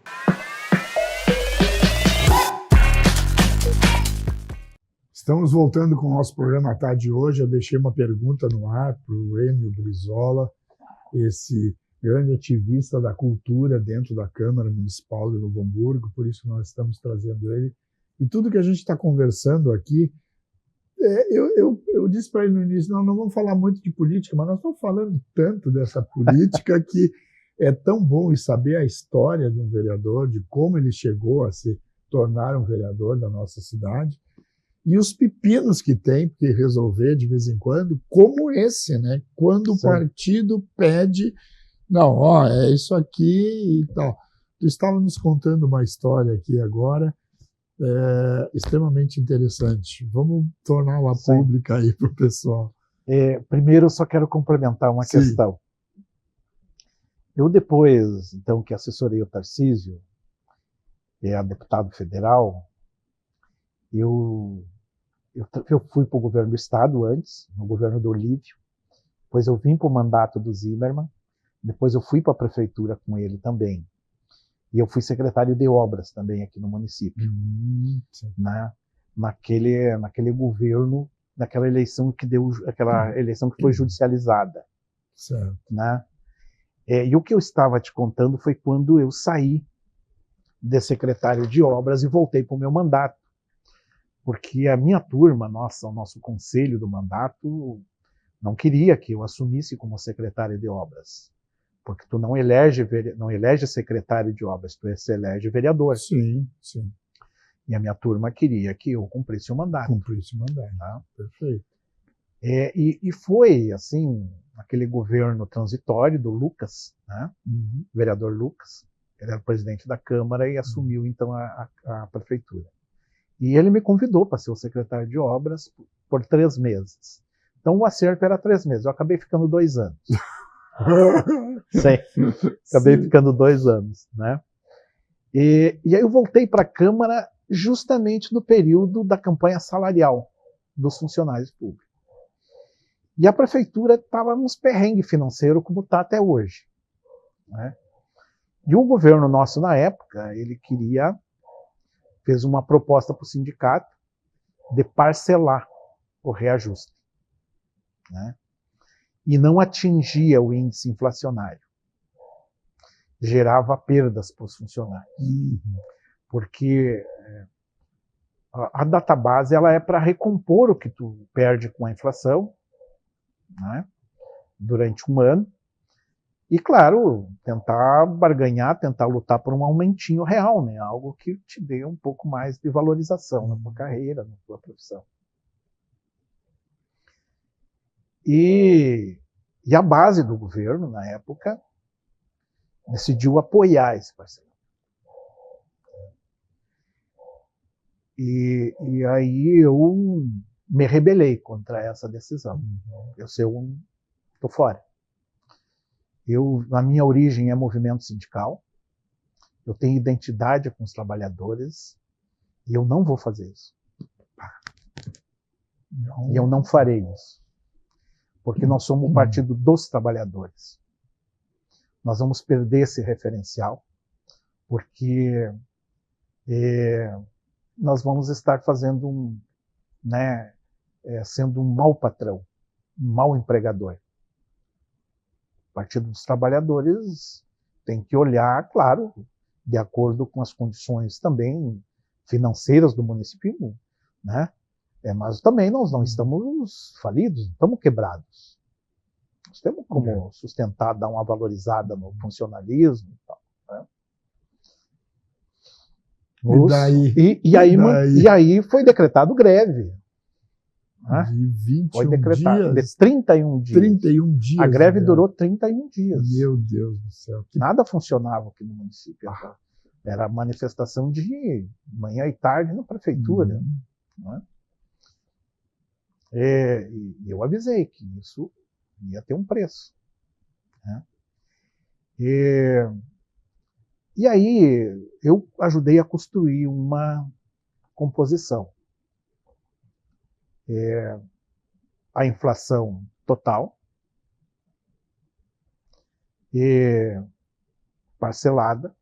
S1: Estamos voltando com o nosso programa à tarde de hoje. Eu deixei uma pergunta no ar para o Enio Brizola, esse grande ativista da cultura dentro da Câmara Municipal de Novo Hamburgo, por isso nós estamos trazendo ele. E tudo que a gente está conversando aqui, eu disse para ele no início, não vamos falar muito de política, mas nós estamos falando tanto dessa política que é tão bom saber a história de um vereador, de como ele chegou a se tornar um vereador da nossa cidade, e os pepinos que tem que resolver de vez em quando, como esse, né? Quando o partido pede, não, é isso aqui e tal. Tu estava nos contando uma história aqui agora, extremamente interessante. Vamos torná-la pública aí para o pessoal.
S3: Primeiro, eu só quero complementar uma
S1: Sim.
S3: questão. Eu depois, então, que assessorei o Tarcísio, a deputado federal, eu fui para o governo do estado antes, no governo do Olívio, depois eu vim para o mandato do Zimmermann, depois eu fui para a prefeitura com ele também. E eu fui secretário de obras também aqui no município, né? Naquele governo, naquela eleição aquela eleição que foi judicializada,
S1: Certo.
S3: né? E o que eu estava te contando foi quando eu saí de secretário de obras e voltei para o meu mandato, porque a minha turma, o nosso conselho do mandato, não queria que eu assumisse como secretário de obras, porque tu não elege secretário de obras, tu elege vereador.
S1: Sim, sim.
S3: E a minha turma queria que eu cumprisse o mandato.
S1: Cumprisse o mandato.
S3: Tá?
S1: Perfeito.
S3: E foi, assim, aquele governo transitório do Lucas, né? Vereador Lucas, ele era presidente da Câmara e assumiu, então, a prefeitura. E ele me convidou para ser o secretário de obras por 3 meses. Então, o acerto era 3 meses. Eu acabei ficando 2 anos. Sim, acabei ficando 2 anos, né? E aí eu voltei para a Câmara justamente no período da campanha salarial dos funcionários públicos. E a prefeitura estava nos perrengues financeiros como está até hoje, né? E o governo nosso na época, ele fez uma proposta para o sindicato de parcelar o reajuste, né? E não atingia o índice inflacionário. Gerava perdas para os funcionários. Porque a database ela é para recompor o que tu perde com a inflação, né, durante um ano. E, claro, tentar barganhar, tentar lutar por um aumentinho real, né, algo que te dê um pouco mais de valorização na tua carreira, na tua profissão. E a base do governo, na época, decidiu apoiar esse parceiro. E aí eu me rebelei contra essa decisão. Estou fora. A minha origem é movimento sindical, eu tenho identidade com os trabalhadores e eu não vou fazer isso. E eu não farei isso. Porque nós somos o partido dos trabalhadores. Nós vamos perder esse referencial, porque nós vamos estar fazendo sendo um mau patrão, um mau empregador. O Partido dos Trabalhadores tem que olhar, claro, de acordo com as condições também financeiras do município, né? Mas também nós não estamos falidos, não estamos quebrados. Nós temos como sustentar, dar uma valorizada no funcionalismo e tal, né? E aí foi decretado greve. Né?
S1: De 21
S3: foi decretado
S1: dias?
S3: De 31 dias.
S1: 31 dias.
S3: A greve durou 31 dias.
S1: Meu Deus do céu.
S3: Nada funcionava aqui no município. Era manifestação de manhã e tarde na prefeitura. Né? E eu avisei que isso ia ter um preço. Né? E aí eu ajudei a construir uma composição. A inflação total, parcelada,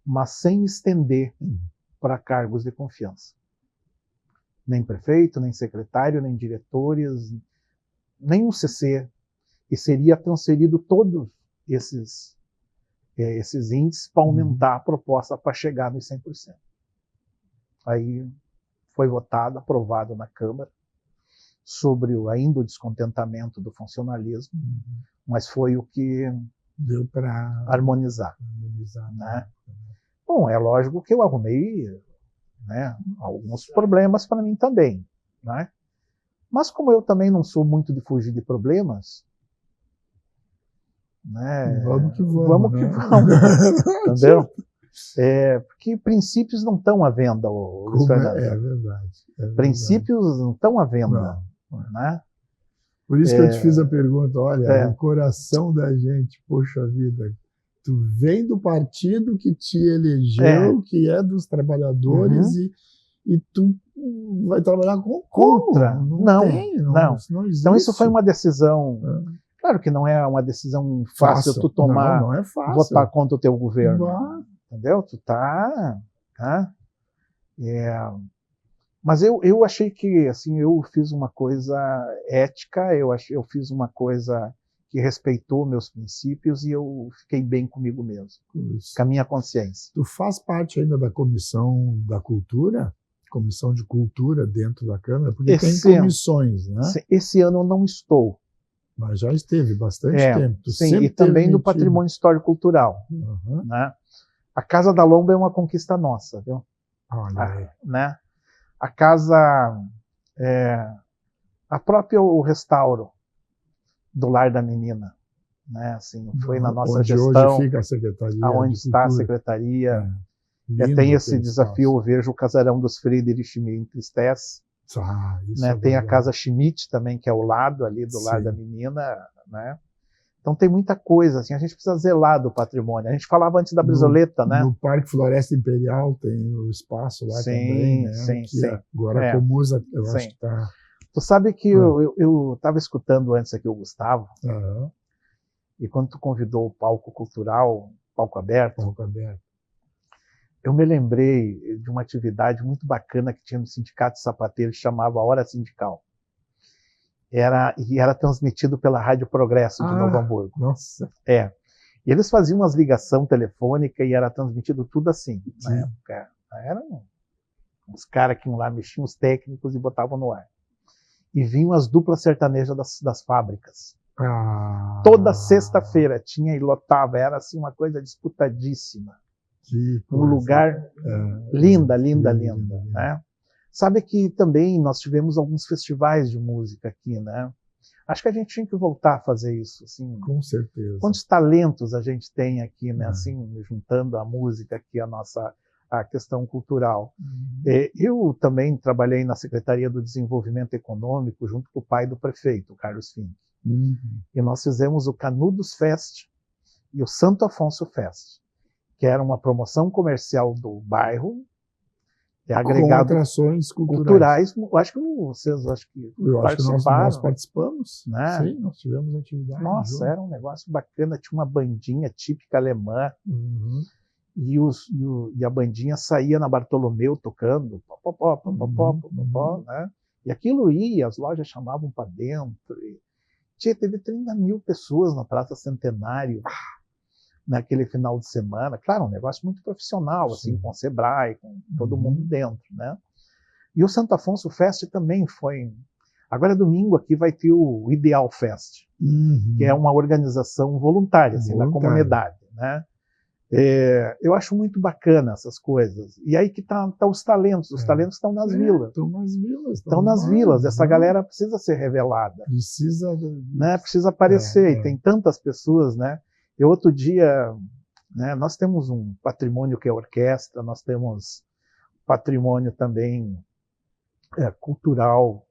S3: mas sem estender para cargos de confiança. Nem prefeito, nem secretário, nem diretores, nem um CC. E seria transferido todos esses índices para aumentar a proposta para chegar nos 100%. Aí foi votado, aprovado na Câmara, sobre ainda o descontentamento do funcionalismo, mas foi o que
S1: deu para
S3: harmonizar. Né? Bom, é lógico que eu arrumei, né, alguns problemas para mim também. Né? Mas como eu também não sou muito de fugir de problemas, né,
S1: vamos que vamos.
S3: Vamos que vamos. Entendeu? Porque princípios não estão à venda, Luiz Fernando.
S1: É verdade.
S3: Princípios não estão à venda. Né?
S1: Por isso que eu te fiz a pergunta, olha, o coração da gente, poxa vida, tu vem do partido que te elegeu, que é dos trabalhadores, e tu vai trabalhar
S3: contra?
S1: Não existe.
S3: Então isso foi uma decisão, claro que não é uma decisão fácil tu tomar,
S1: não é fácil.
S3: Votar contra o teu governo, entendeu? Tu tá? Mas eu achei que assim, eu fiz uma coisa ética, eu fiz uma coisa que respeitou meus princípios e eu fiquei bem comigo mesmo, com a minha consciência.
S1: Tu faz parte ainda da Comissão da Cultura? Comissão de Cultura dentro da Câmara? Porque tem comissões, né?
S3: Esse ano eu não estou.
S1: Mas já esteve bastante tempo.
S3: Sim, e também do Patrimônio Histórico-Cultural. Né? A Casa da Lomba é uma conquista nossa, viu?
S1: Olha aí.
S3: Né? A casa, a própria o restauro do Lar da Menina, né? Assim, foi na nossa gestão.
S1: Hoje fica a Secretaria.
S3: Onde está a Secretaria. Tem esse desafio, eu vejo o Casarão dos Friedrich me entristece. Né? Tem a Casa Schmidt também, que é ao lado ali do Lar da Menina, né? Então tem muita coisa, assim, a gente precisa zelar do patrimônio. A gente falava antes da Brizoleta, né? No
S1: Parque Floresta Imperial tem o espaço lá também, né?
S3: Sim.
S1: Agora a Comusa, eu acho que está...
S3: Tu sabe que eu estava escutando antes aqui o Gustavo, e quando tu convidou o Palco Cultural, Palco Aberto, eu me lembrei de uma atividade muito bacana que tinha no Sindicato Sapateiro, que chamava Hora Sindical. E era transmitido pela Rádio Progresso de Novo Hamburgo.
S1: Nossa!
S3: E eles faziam umas ligação telefônica e era transmitido tudo assim. Na época, eram uns caras que iam lá, mexiam os técnicos e botavam no ar. E vinham as duplas sertanejas das fábricas. Toda sexta-feira tinha e lotava, era assim uma coisa disputadíssima. Um lugar linda, né? Sabe que também nós tivemos alguns festivais de música aqui, né? Acho que a gente tinha que voltar a fazer isso, assim.
S1: Com certeza.
S3: Quantos talentos a gente tem aqui, né? Assim, juntando a música aqui, a questão cultural. Eu também trabalhei na Secretaria do Desenvolvimento Econômico junto com o pai do prefeito, Carlos Fink. E nós fizemos o Canudos Fest e o Santo Afonso Fest, que era uma promoção comercial do bairro, agregado
S1: com atrações culturais.
S3: Eu acho que vocês participaram.
S1: Nós participamos,
S3: né?
S1: Sim, nós tivemos atividade.
S3: Nossa, era um negócio bacana, tinha uma bandinha típica alemã, e a bandinha saía na Bartolomeu tocando, né? E aquilo ia, as lojas chamavam para dentro. Teve 30 mil pessoas na Praça Centenário naquele final de semana. Claro, um negócio muito profissional, assim, com o Sebrae, com todo mundo dentro, né? E o Santo Afonso Fest também foi... Agora, domingo, aqui vai ter o Ideal Fest, que é uma organização voluntária, assim, da comunidade, né? Eu acho muito bacana essas coisas. E aí que tá os talentos. Os talentos estão nas vilas. Estão nas vilas. Essa galera precisa ser revelada. Precisa aparecer. E tem tantas pessoas, né? E outro dia, né, nós temos um patrimônio que é a orquestra, nós temos patrimônio também cultural,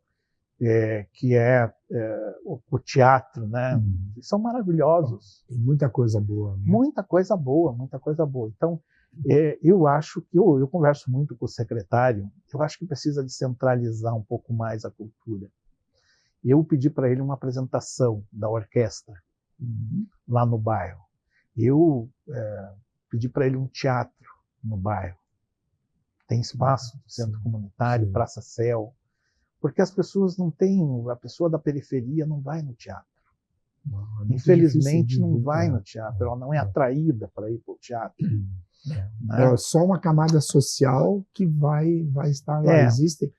S3: que é o teatro, né? São maravilhosos.
S1: Tem muita coisa boa. Né?
S3: Muita coisa boa. Então, eu acho que eu converso muito com o secretário, eu acho que precisa descentralizar um pouco mais a cultura. Eu pedi para ele uma apresentação da orquestra lá no bairro. Eu pedi para ele um teatro no bairro. Tem espaço no centro comunitário, Praça Céu, porque as pessoas não têm, a pessoa da periferia não vai no teatro. Infelizmente não vai no teatro, ela não é atraída para ir para o teatro.
S1: É só uma camada social que vai estar lá. Existe.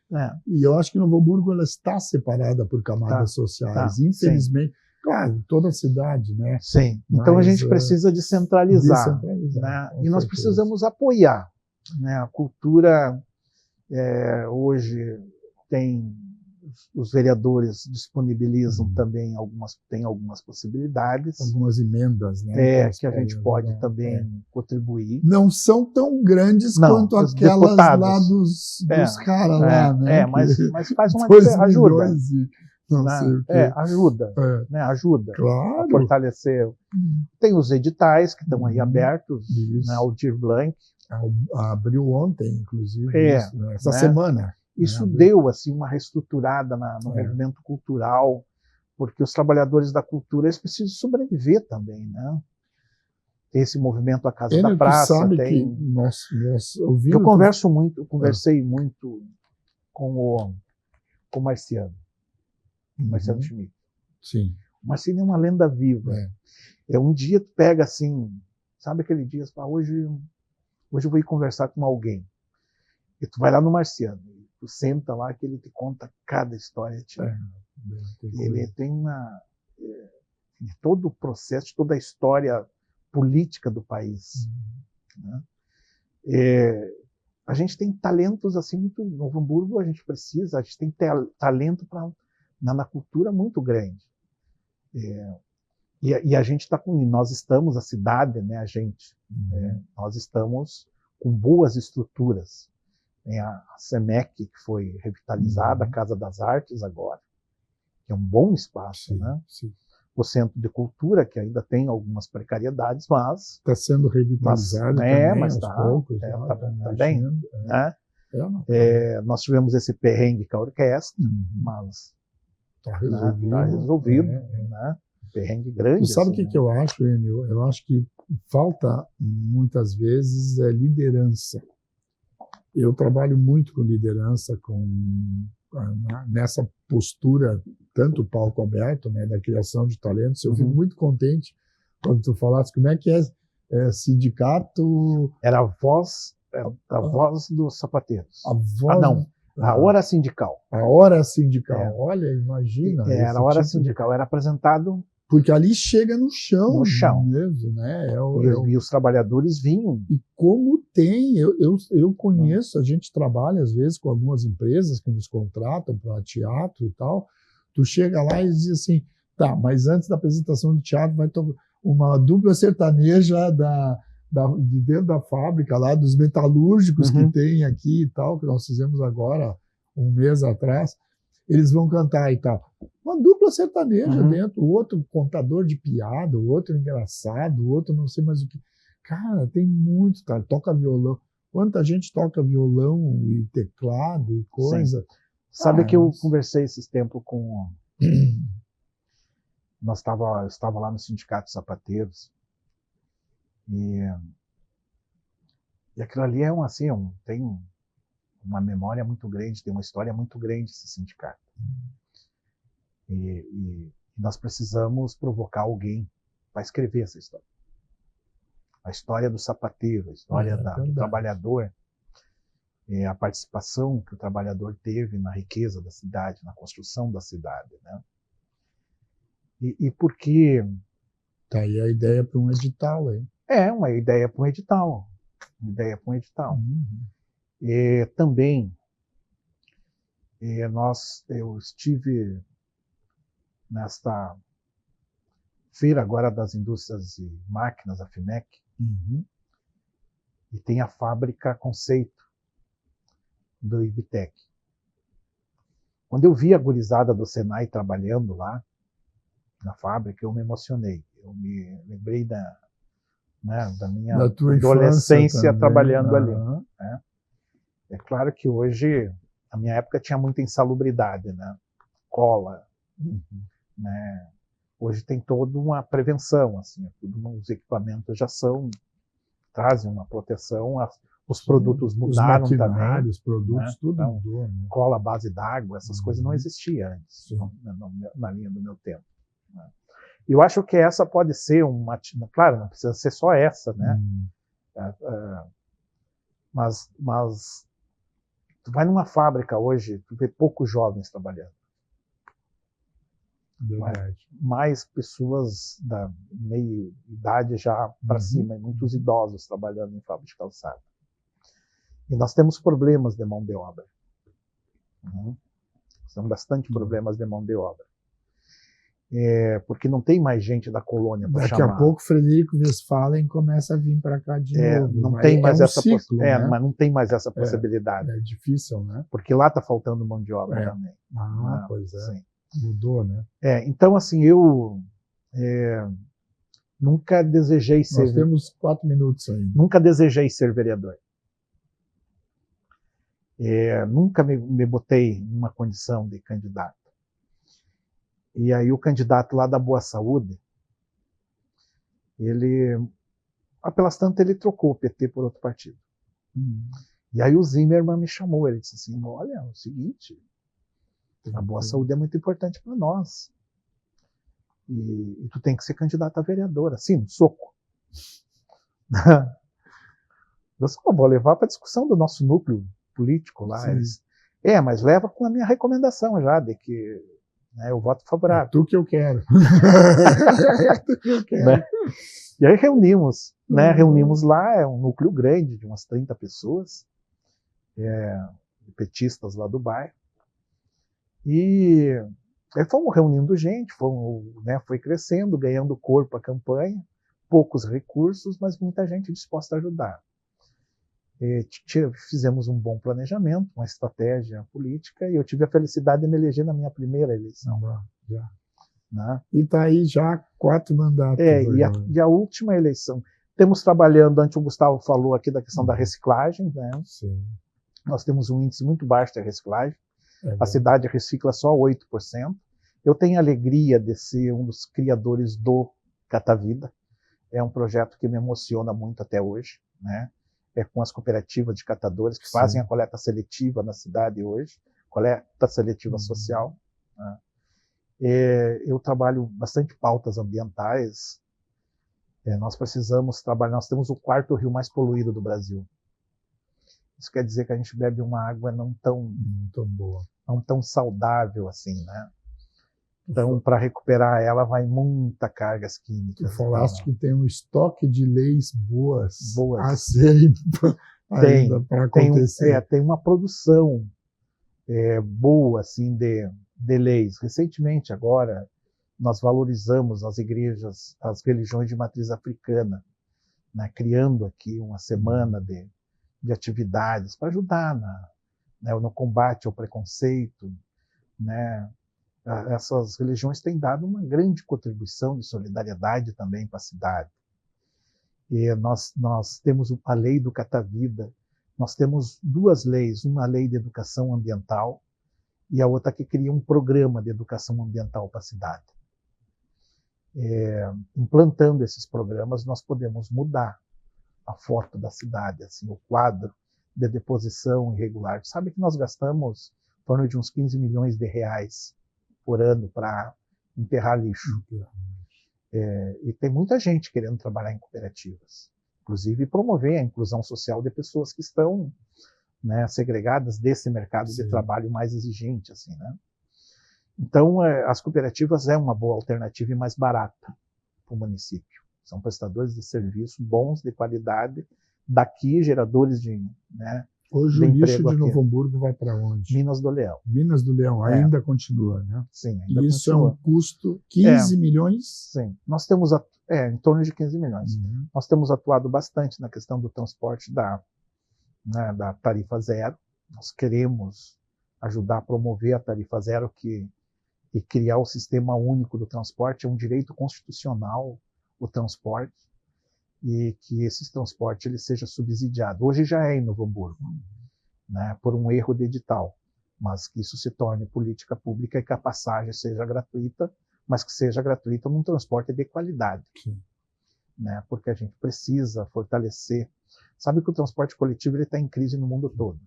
S1: E eu acho que Novo Hamburgo ela está separada por camadas sociais. Infelizmente. Sim. Claro, toda a cidade, né?
S3: Sim. Então a gente precisa descentralizar. Né? E nós precisamos apoiar. Né? A cultura hoje tem... Os vereadores disponibilizam também algumas possibilidades.
S1: Algumas emendas, né?
S3: Que a gente pode também contribuir.
S1: Não são tão grandes quanto aquelas deputados. Lá dos caras lá, né?
S3: Mas faz uma diferença, ajuda.
S1: não
S3: né?
S1: sei o quê.
S3: Ajuda,
S1: É,
S3: né? Ajuda a
S1: claro.
S3: fortalecer. Tem os editais que estão aí
S1: Uhum.
S3: abertos,
S1: Isso.
S3: né? Aldir Blanc.
S1: Abriu ontem, inclusive,
S3: É,
S1: isso, né? Essa
S3: né?
S1: semana.
S3: Isso
S1: Abriu.
S3: deu assim uma reestruturada no
S1: É.
S3: movimento cultural, porque os trabalhadores da cultura eles precisam sobreviver também, né? Tem esse movimento A Casa da
S1: Tu
S3: Praça,
S1: sabe que
S3: tem.
S1: nós ouvindo...
S3: Eu conversei muito com o Marciano, Marciano
S1: Uhum.
S3: Schmidt.
S1: Sim.
S3: O Marciano é uma lenda viva. Um dia tu pega assim, sabe aquele dia, você fala, hoje eu vou ir conversar com alguém. E tu vai lá no Marciano, tu senta lá que ele te conta cada história. Ele tem todo o processo, toda a história política do país. Né? A gente tem talentos assim muito. No Novo Hamburgo a gente tem talento na cultura muito grande. E a gente está nós estamos, a cidade, né, nós estamos com boas estruturas. Tem a SEMEC, que foi revitalizada, a Casa das Artes agora, que é um bom espaço,
S1: Sim,
S3: né?
S1: sim.
S3: O Centro de Cultura, que ainda tem algumas precariedades, mas
S1: Está sendo revitalizado também,
S3: mas
S1: aos
S3: tá,
S1: poucos.
S3: tá bem.
S1: Né?
S3: Nós tivemos esse perrengue com a orquestra, mas
S1: Está
S3: resolvido. Né? Perrengue grande.
S1: Tu sabe o
S3: assim,
S1: que eu acho, Enio? Eu acho que falta, muitas vezes, liderança. Eu trabalho muito com liderança, nessa postura, tanto o palco aberto, né, da criação de talentos. Eu fico muito contente quando tu falaste como é que é sindicato...
S3: Era a voz dos sapateiros.
S1: A voz...
S3: A hora sindical.
S1: A hora sindical. Olha, imagina.
S3: Era a hora sindical. Era apresentado...
S1: Porque ali chega no chão.
S3: No chão.
S1: Mesmo, né?
S3: E os trabalhadores vinham.
S1: E como tem, eu conheço, a gente trabalha às vezes com algumas empresas que nos contratam para teatro e tal. Tu chega lá e diz assim, tá, mas antes da apresentação do teatro vai tocar uma dupla sertaneja de dentro da fábrica lá, dos metalúrgicos que tem aqui e tal, que nós fizemos agora, um mês atrás. Eles vão cantar e tal. Uma dupla sertaneja dentro, o outro contador de piada, o outro engraçado, o outro não sei mais o que. Cara, tem muito, cara. Toca violão. Quanta gente toca violão e teclado e coisa.
S3: Sim. Sabe que eu conversei esses tempos com... eu estava lá no Sindicato de Sapateiros e aquilo ali tem uma memória muito grande, tem uma história muito grande esse sindicato. E nós precisamos provocar alguém para escrever essa história. A história do sapateiro, a história do trabalhador, a participação que o trabalhador teve na riqueza da cidade, na construção da cidade, né? E por que...
S1: Tá aí a ideia para um edital, hein?
S3: Uma ideia para um edital. E também, eu estive nesta feira agora das indústrias e máquinas, a FIMEC, e tem a fábrica Conceito do Ibitec. Quando eu vi a gurizada do Senai trabalhando lá na fábrica, eu me emocionei. Eu me lembrei da minha adolescência trabalhando ali. Né? É claro que hoje, na minha época, tinha muita insalubridade, né? Cola, né? Hoje tem toda uma prevenção, assim, os equipamentos já trazem uma proteção, os produtos mudaram também.
S1: Os produtos,
S3: né?
S1: tudo
S3: então,
S1: mudou. Né?
S3: Cola à base d'água, essas coisas não existiam antes, na linha do meu tempo. Né? Eu acho que essa pode ser claro, não precisa ser só essa, né? Mas tu vai numa fábrica hoje, tu vê poucos jovens trabalhando. Mais pessoas da meia idade já para cima, e muitos idosos trabalhando em fábrica de calçado. E nós temos problemas de mão de obra. São bastante problemas de mão de obra. Porque não tem mais gente da colônia para chamar.
S1: Daqui a pouco Frederico Westphalen começa a vir para cá de novo.
S3: Não tem mais essa
S1: ciclo, né?
S3: Mas não tem mais essa possibilidade.
S1: É difícil, né?
S3: Porque lá está faltando mão de obra também.
S1: Pois é.
S3: Sim.
S1: Mudou, né?
S3: Então, assim, eu nunca desejei
S1: Nós
S3: ser,
S1: temos 4 minutos ainda.
S3: nunca desejei ser vereador. Nunca me botei numa condição de candidato. E aí o candidato lá da Boa Saúde, pelas tantas, ele trocou o PT por outro partido. E aí o Zimmermann me chamou, ele disse assim, olha, é o seguinte, a Boa Saúde é muito importante para nós. E tu tem que ser candidato a vereadora. Sim, no soco. Eu só vou levar para a discussão do nosso núcleo político lá. Mas leva com a minha recomendação já, de que eu voto favorável.
S1: É tu que eu quero. Tu que eu quero.
S3: Né? E aí reunimos lá, é um núcleo grande, de umas 30 pessoas, petistas lá do bairro. E aí fomos reunindo gente, foi crescendo, ganhando corpo a campanha, poucos recursos, mas muita gente disposta a ajudar. Fizemos um bom planejamento, uma estratégia política, e eu tive a felicidade de me eleger na minha primeira eleição.
S1: Já.
S3: Né?
S1: E está aí já 4 mandatos.
S3: E a última eleição. Temos trabalhando, antes o Gustavo falou aqui da questão da reciclagem, né?
S1: Sim.
S3: Nós temos um índice muito baixo de reciclagem. A cidade recicla só 8%. Eu tenho a alegria de ser um dos criadores do Catavida. É um projeto que me emociona muito até hoje, né? Com as cooperativas de catadores que fazem a coleta seletiva na cidade hoje, coleta seletiva social. Né? Eu trabalho bastante pautas ambientais. Nós precisamos trabalhar, nós temos o 4º rio mais poluído do Brasil. Isso quer dizer que a gente bebe uma água não tão
S1: boa,
S3: não tão saudável assim, né? Então, para recuperar ela, vai muita cargas químicas.
S1: Tu falaste que tem um estoque de leis boas. A
S3: serem
S1: ainda para acontecer.
S3: Tem uma produção boa assim, de leis. Recentemente, agora, nós valorizamos as igrejas, as religiões de matriz africana, né? Criando aqui uma semana de atividades para ajudar no combate ao preconceito, né? Essas religiões têm dado uma grande contribuição de solidariedade também para a cidade. E nós temos a lei do Catavida, nós temos 2 leis, uma lei de educação ambiental e a outra que cria um programa de educação ambiental para a cidade. Implantando esses programas, nós podemos mudar a foto da cidade, assim, o quadro de deposição irregular. Sabe que nós gastamos em torno de uns 15 milhões de reais por ano para enterrar lixo. E tem muita gente querendo trabalhar em cooperativas, inclusive promover a inclusão social de pessoas que estão, né, segregadas desse mercado de trabalho mais exigente, assim, né? Então, as cooperativas é uma boa alternativa e mais barata para o município. São prestadores de serviço bons, de qualidade, daqui, geradores de, né,
S1: hoje
S3: de
S1: o lixo
S3: emprego
S1: de
S3: aqui.
S1: Novo Hamburgo vai para onde?
S3: Minas do Leão.
S1: Minas do Leão, ainda continua, né?
S3: Sim, ainda
S1: e isso
S3: continua.
S1: É um custo 15 milhões?
S3: Sim, nós temos em torno de 15 milhões. Nós temos atuado bastante na questão do transporte da tarifa zero. Nós queremos ajudar a promover a tarifa zero e criar o sistema único do transporte. É um direito constitucional o transporte, e que esse transporte ele seja subsidiado. Hoje já é em Novo Hamburgo, né, por um erro de edital, mas que isso se torne política pública e que a passagem seja gratuita, mas que seja gratuita num transporte de qualidade. Né, porque a gente precisa fortalecer. Sabe que o transporte coletivo está em crise no mundo todo.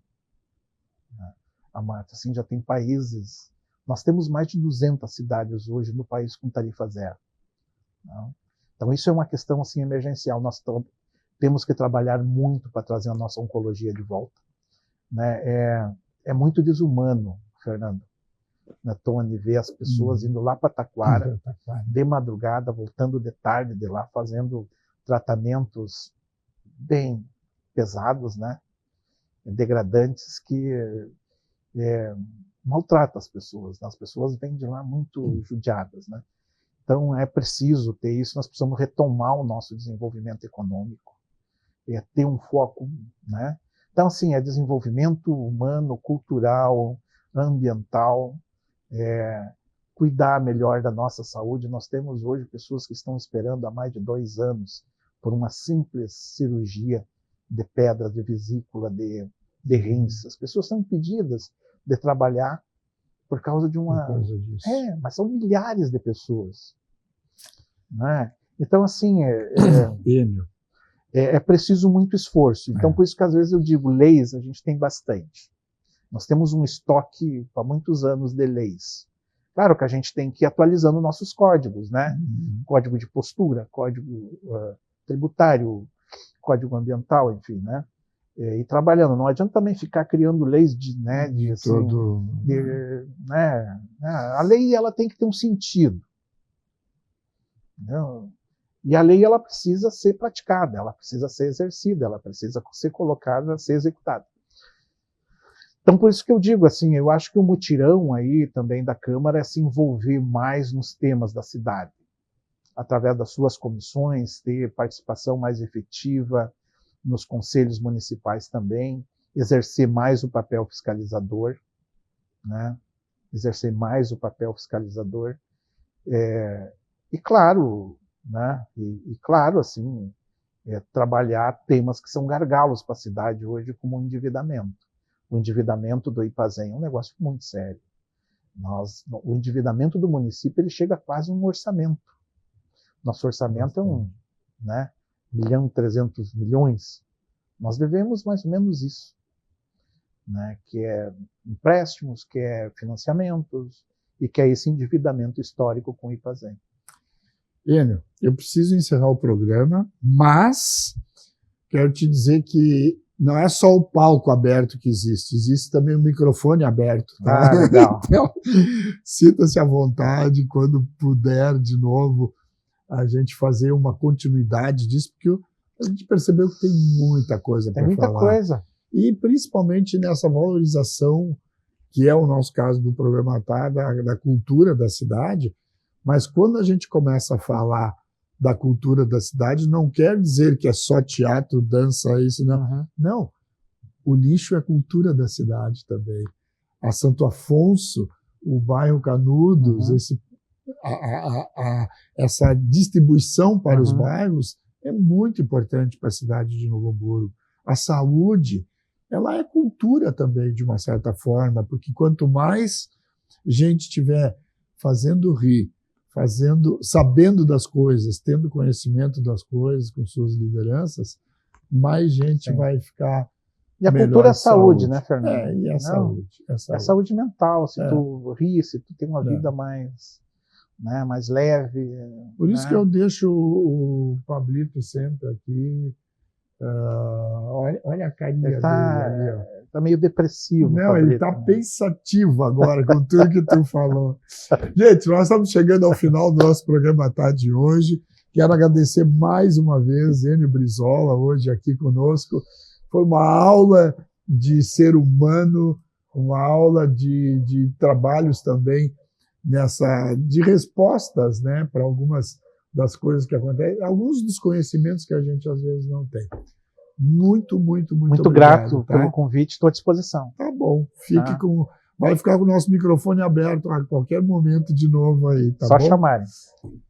S3: Né? A Marta, assim, já tem países... Nós temos mais de 200 cidades hoje no país com tarifa zero. Né? Então, isso é uma questão assim, emergencial. Nós temos que trabalhar muito para trazer a nossa oncologia de volta. Né? É muito desumano, Fernando, né, Tony, ver as pessoas indo lá para Taquara, de madrugada, voltando de tarde de lá, fazendo tratamentos bem pesados, né? Degradantes, que maltratam as pessoas. Né? As pessoas vêm de lá muito judiadas, né? Então, é preciso ter isso, nós precisamos retomar o nosso desenvolvimento econômico, ter um foco, né? Então, assim, é desenvolvimento humano, cultural, ambiental, cuidar melhor da nossa saúde. Nós temos hoje pessoas que estão esperando há mais de 2 anos por uma simples cirurgia de pedra, de vesícula, de rins. As pessoas são impedidas de trabalhar por causa de uma...
S1: Por causa disso.
S3: Mas são milhares de pessoas. Né? Então, assim,
S1: Enio,
S3: é preciso muito esforço. Então, por isso que às vezes eu digo, leis a gente tem bastante. Nós temos um estoque há muitos anos de leis. Claro que a gente tem que ir atualizando nossos códigos, né? Código de postura, código tributário, código ambiental, enfim, né? E trabalhando. Não adianta também ficar criando leis a lei ela tem que ter um sentido. Não. E a lei ela precisa ser praticada, ela precisa ser exercida, ela precisa ser colocada, ser executada. Então, por isso que eu digo assim, eu acho que o mutirão aí também da Câmara é se envolver mais nos temas da cidade, através das suas comissões, ter participação mais efetiva nos conselhos municipais também, exercer mais o papel fiscalizador, né? Exercer mais o papel fiscalizador. E claro, né? E claro, assim, trabalhar temas que são gargalos para a cidade hoje, como o endividamento. O endividamento do Ipazem é um negócio muito sério. O endividamento do município ele chega a quase um orçamento. Nosso orçamento é 1.300 milhões. Nós devemos mais ou menos isso, né? Que é empréstimos, que é financiamentos e que é esse endividamento histórico com o Ipazem.
S1: Enio, eu preciso encerrar o programa, mas quero te dizer que não é só o palco aberto que existe também o microfone aberto. Tá?
S3: Legal.
S1: Então, sinta-se à vontade quando puder de novo a gente fazer uma continuidade disso, porque a gente percebeu que tem muita coisa para falar.
S3: Tem muita coisa.
S1: E principalmente nessa valorização, que é o nosso caso do programa TAR, da cultura da cidade, mas quando a gente começa a falar da cultura da cidade, não quer dizer que é só teatro, dança, isso, não.
S3: Uhum.
S1: Não. O lixo é cultura da cidade também. A Santo Afonso, o bairro Canudos, essa distribuição para os bairros é muito importante para a cidade de Novo Hamburgo. A saúde, ela é cultura também, de uma certa forma, porque quanto mais gente tiver fazendo rir, sabendo das coisas, tendo conhecimento das coisas com suas lideranças, mais gente vai ficar.
S3: E a cultura é a saúde, né, Fernando?
S1: E a saúde.
S3: É a saúde mental. Se tu ri, se tu tem uma vida mais leve.
S1: Por isso que eu deixo o Pablito sempre aqui. Olha a carinha dele ali.
S3: Tá meio depressivo.
S1: Não,
S3: Pablito,
S1: ele está pensativo agora com tudo que tu falou. Gente, nós estamos chegando ao final do nosso programa tarde de hoje. Quero agradecer mais uma vez Enio Brizola, hoje aqui conosco. Foi uma aula de ser humano, uma aula de trabalhos também, de respostas, né, para algumas das coisas que acontecem, alguns dos conhecimentos que a gente às vezes não tem. Muito obrigado,
S3: grato
S1: tá?
S3: pelo convite, estou à disposição.
S1: Tá bom, vai ficar com o nosso microfone aberto a qualquer momento de novo aí, tá
S3: Só
S1: bom?
S3: chamarem.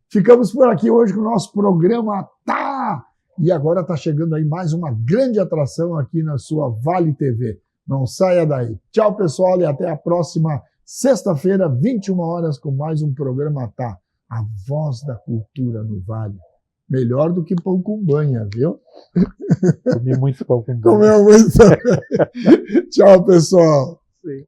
S1: Ficamos por aqui hoje com o nosso programa Tá! E agora está chegando aí mais uma grande atração aqui na sua Vale TV. Não saia daí. Tchau, pessoal, e até a próxima sexta-feira, 21 horas, com mais um programa Tá! A voz da cultura no Vale. Melhor do que pão com banha, viu?
S3: Comi muito pão com banha.
S1: Comeu muito. Tchau, pessoal.
S3: Sim.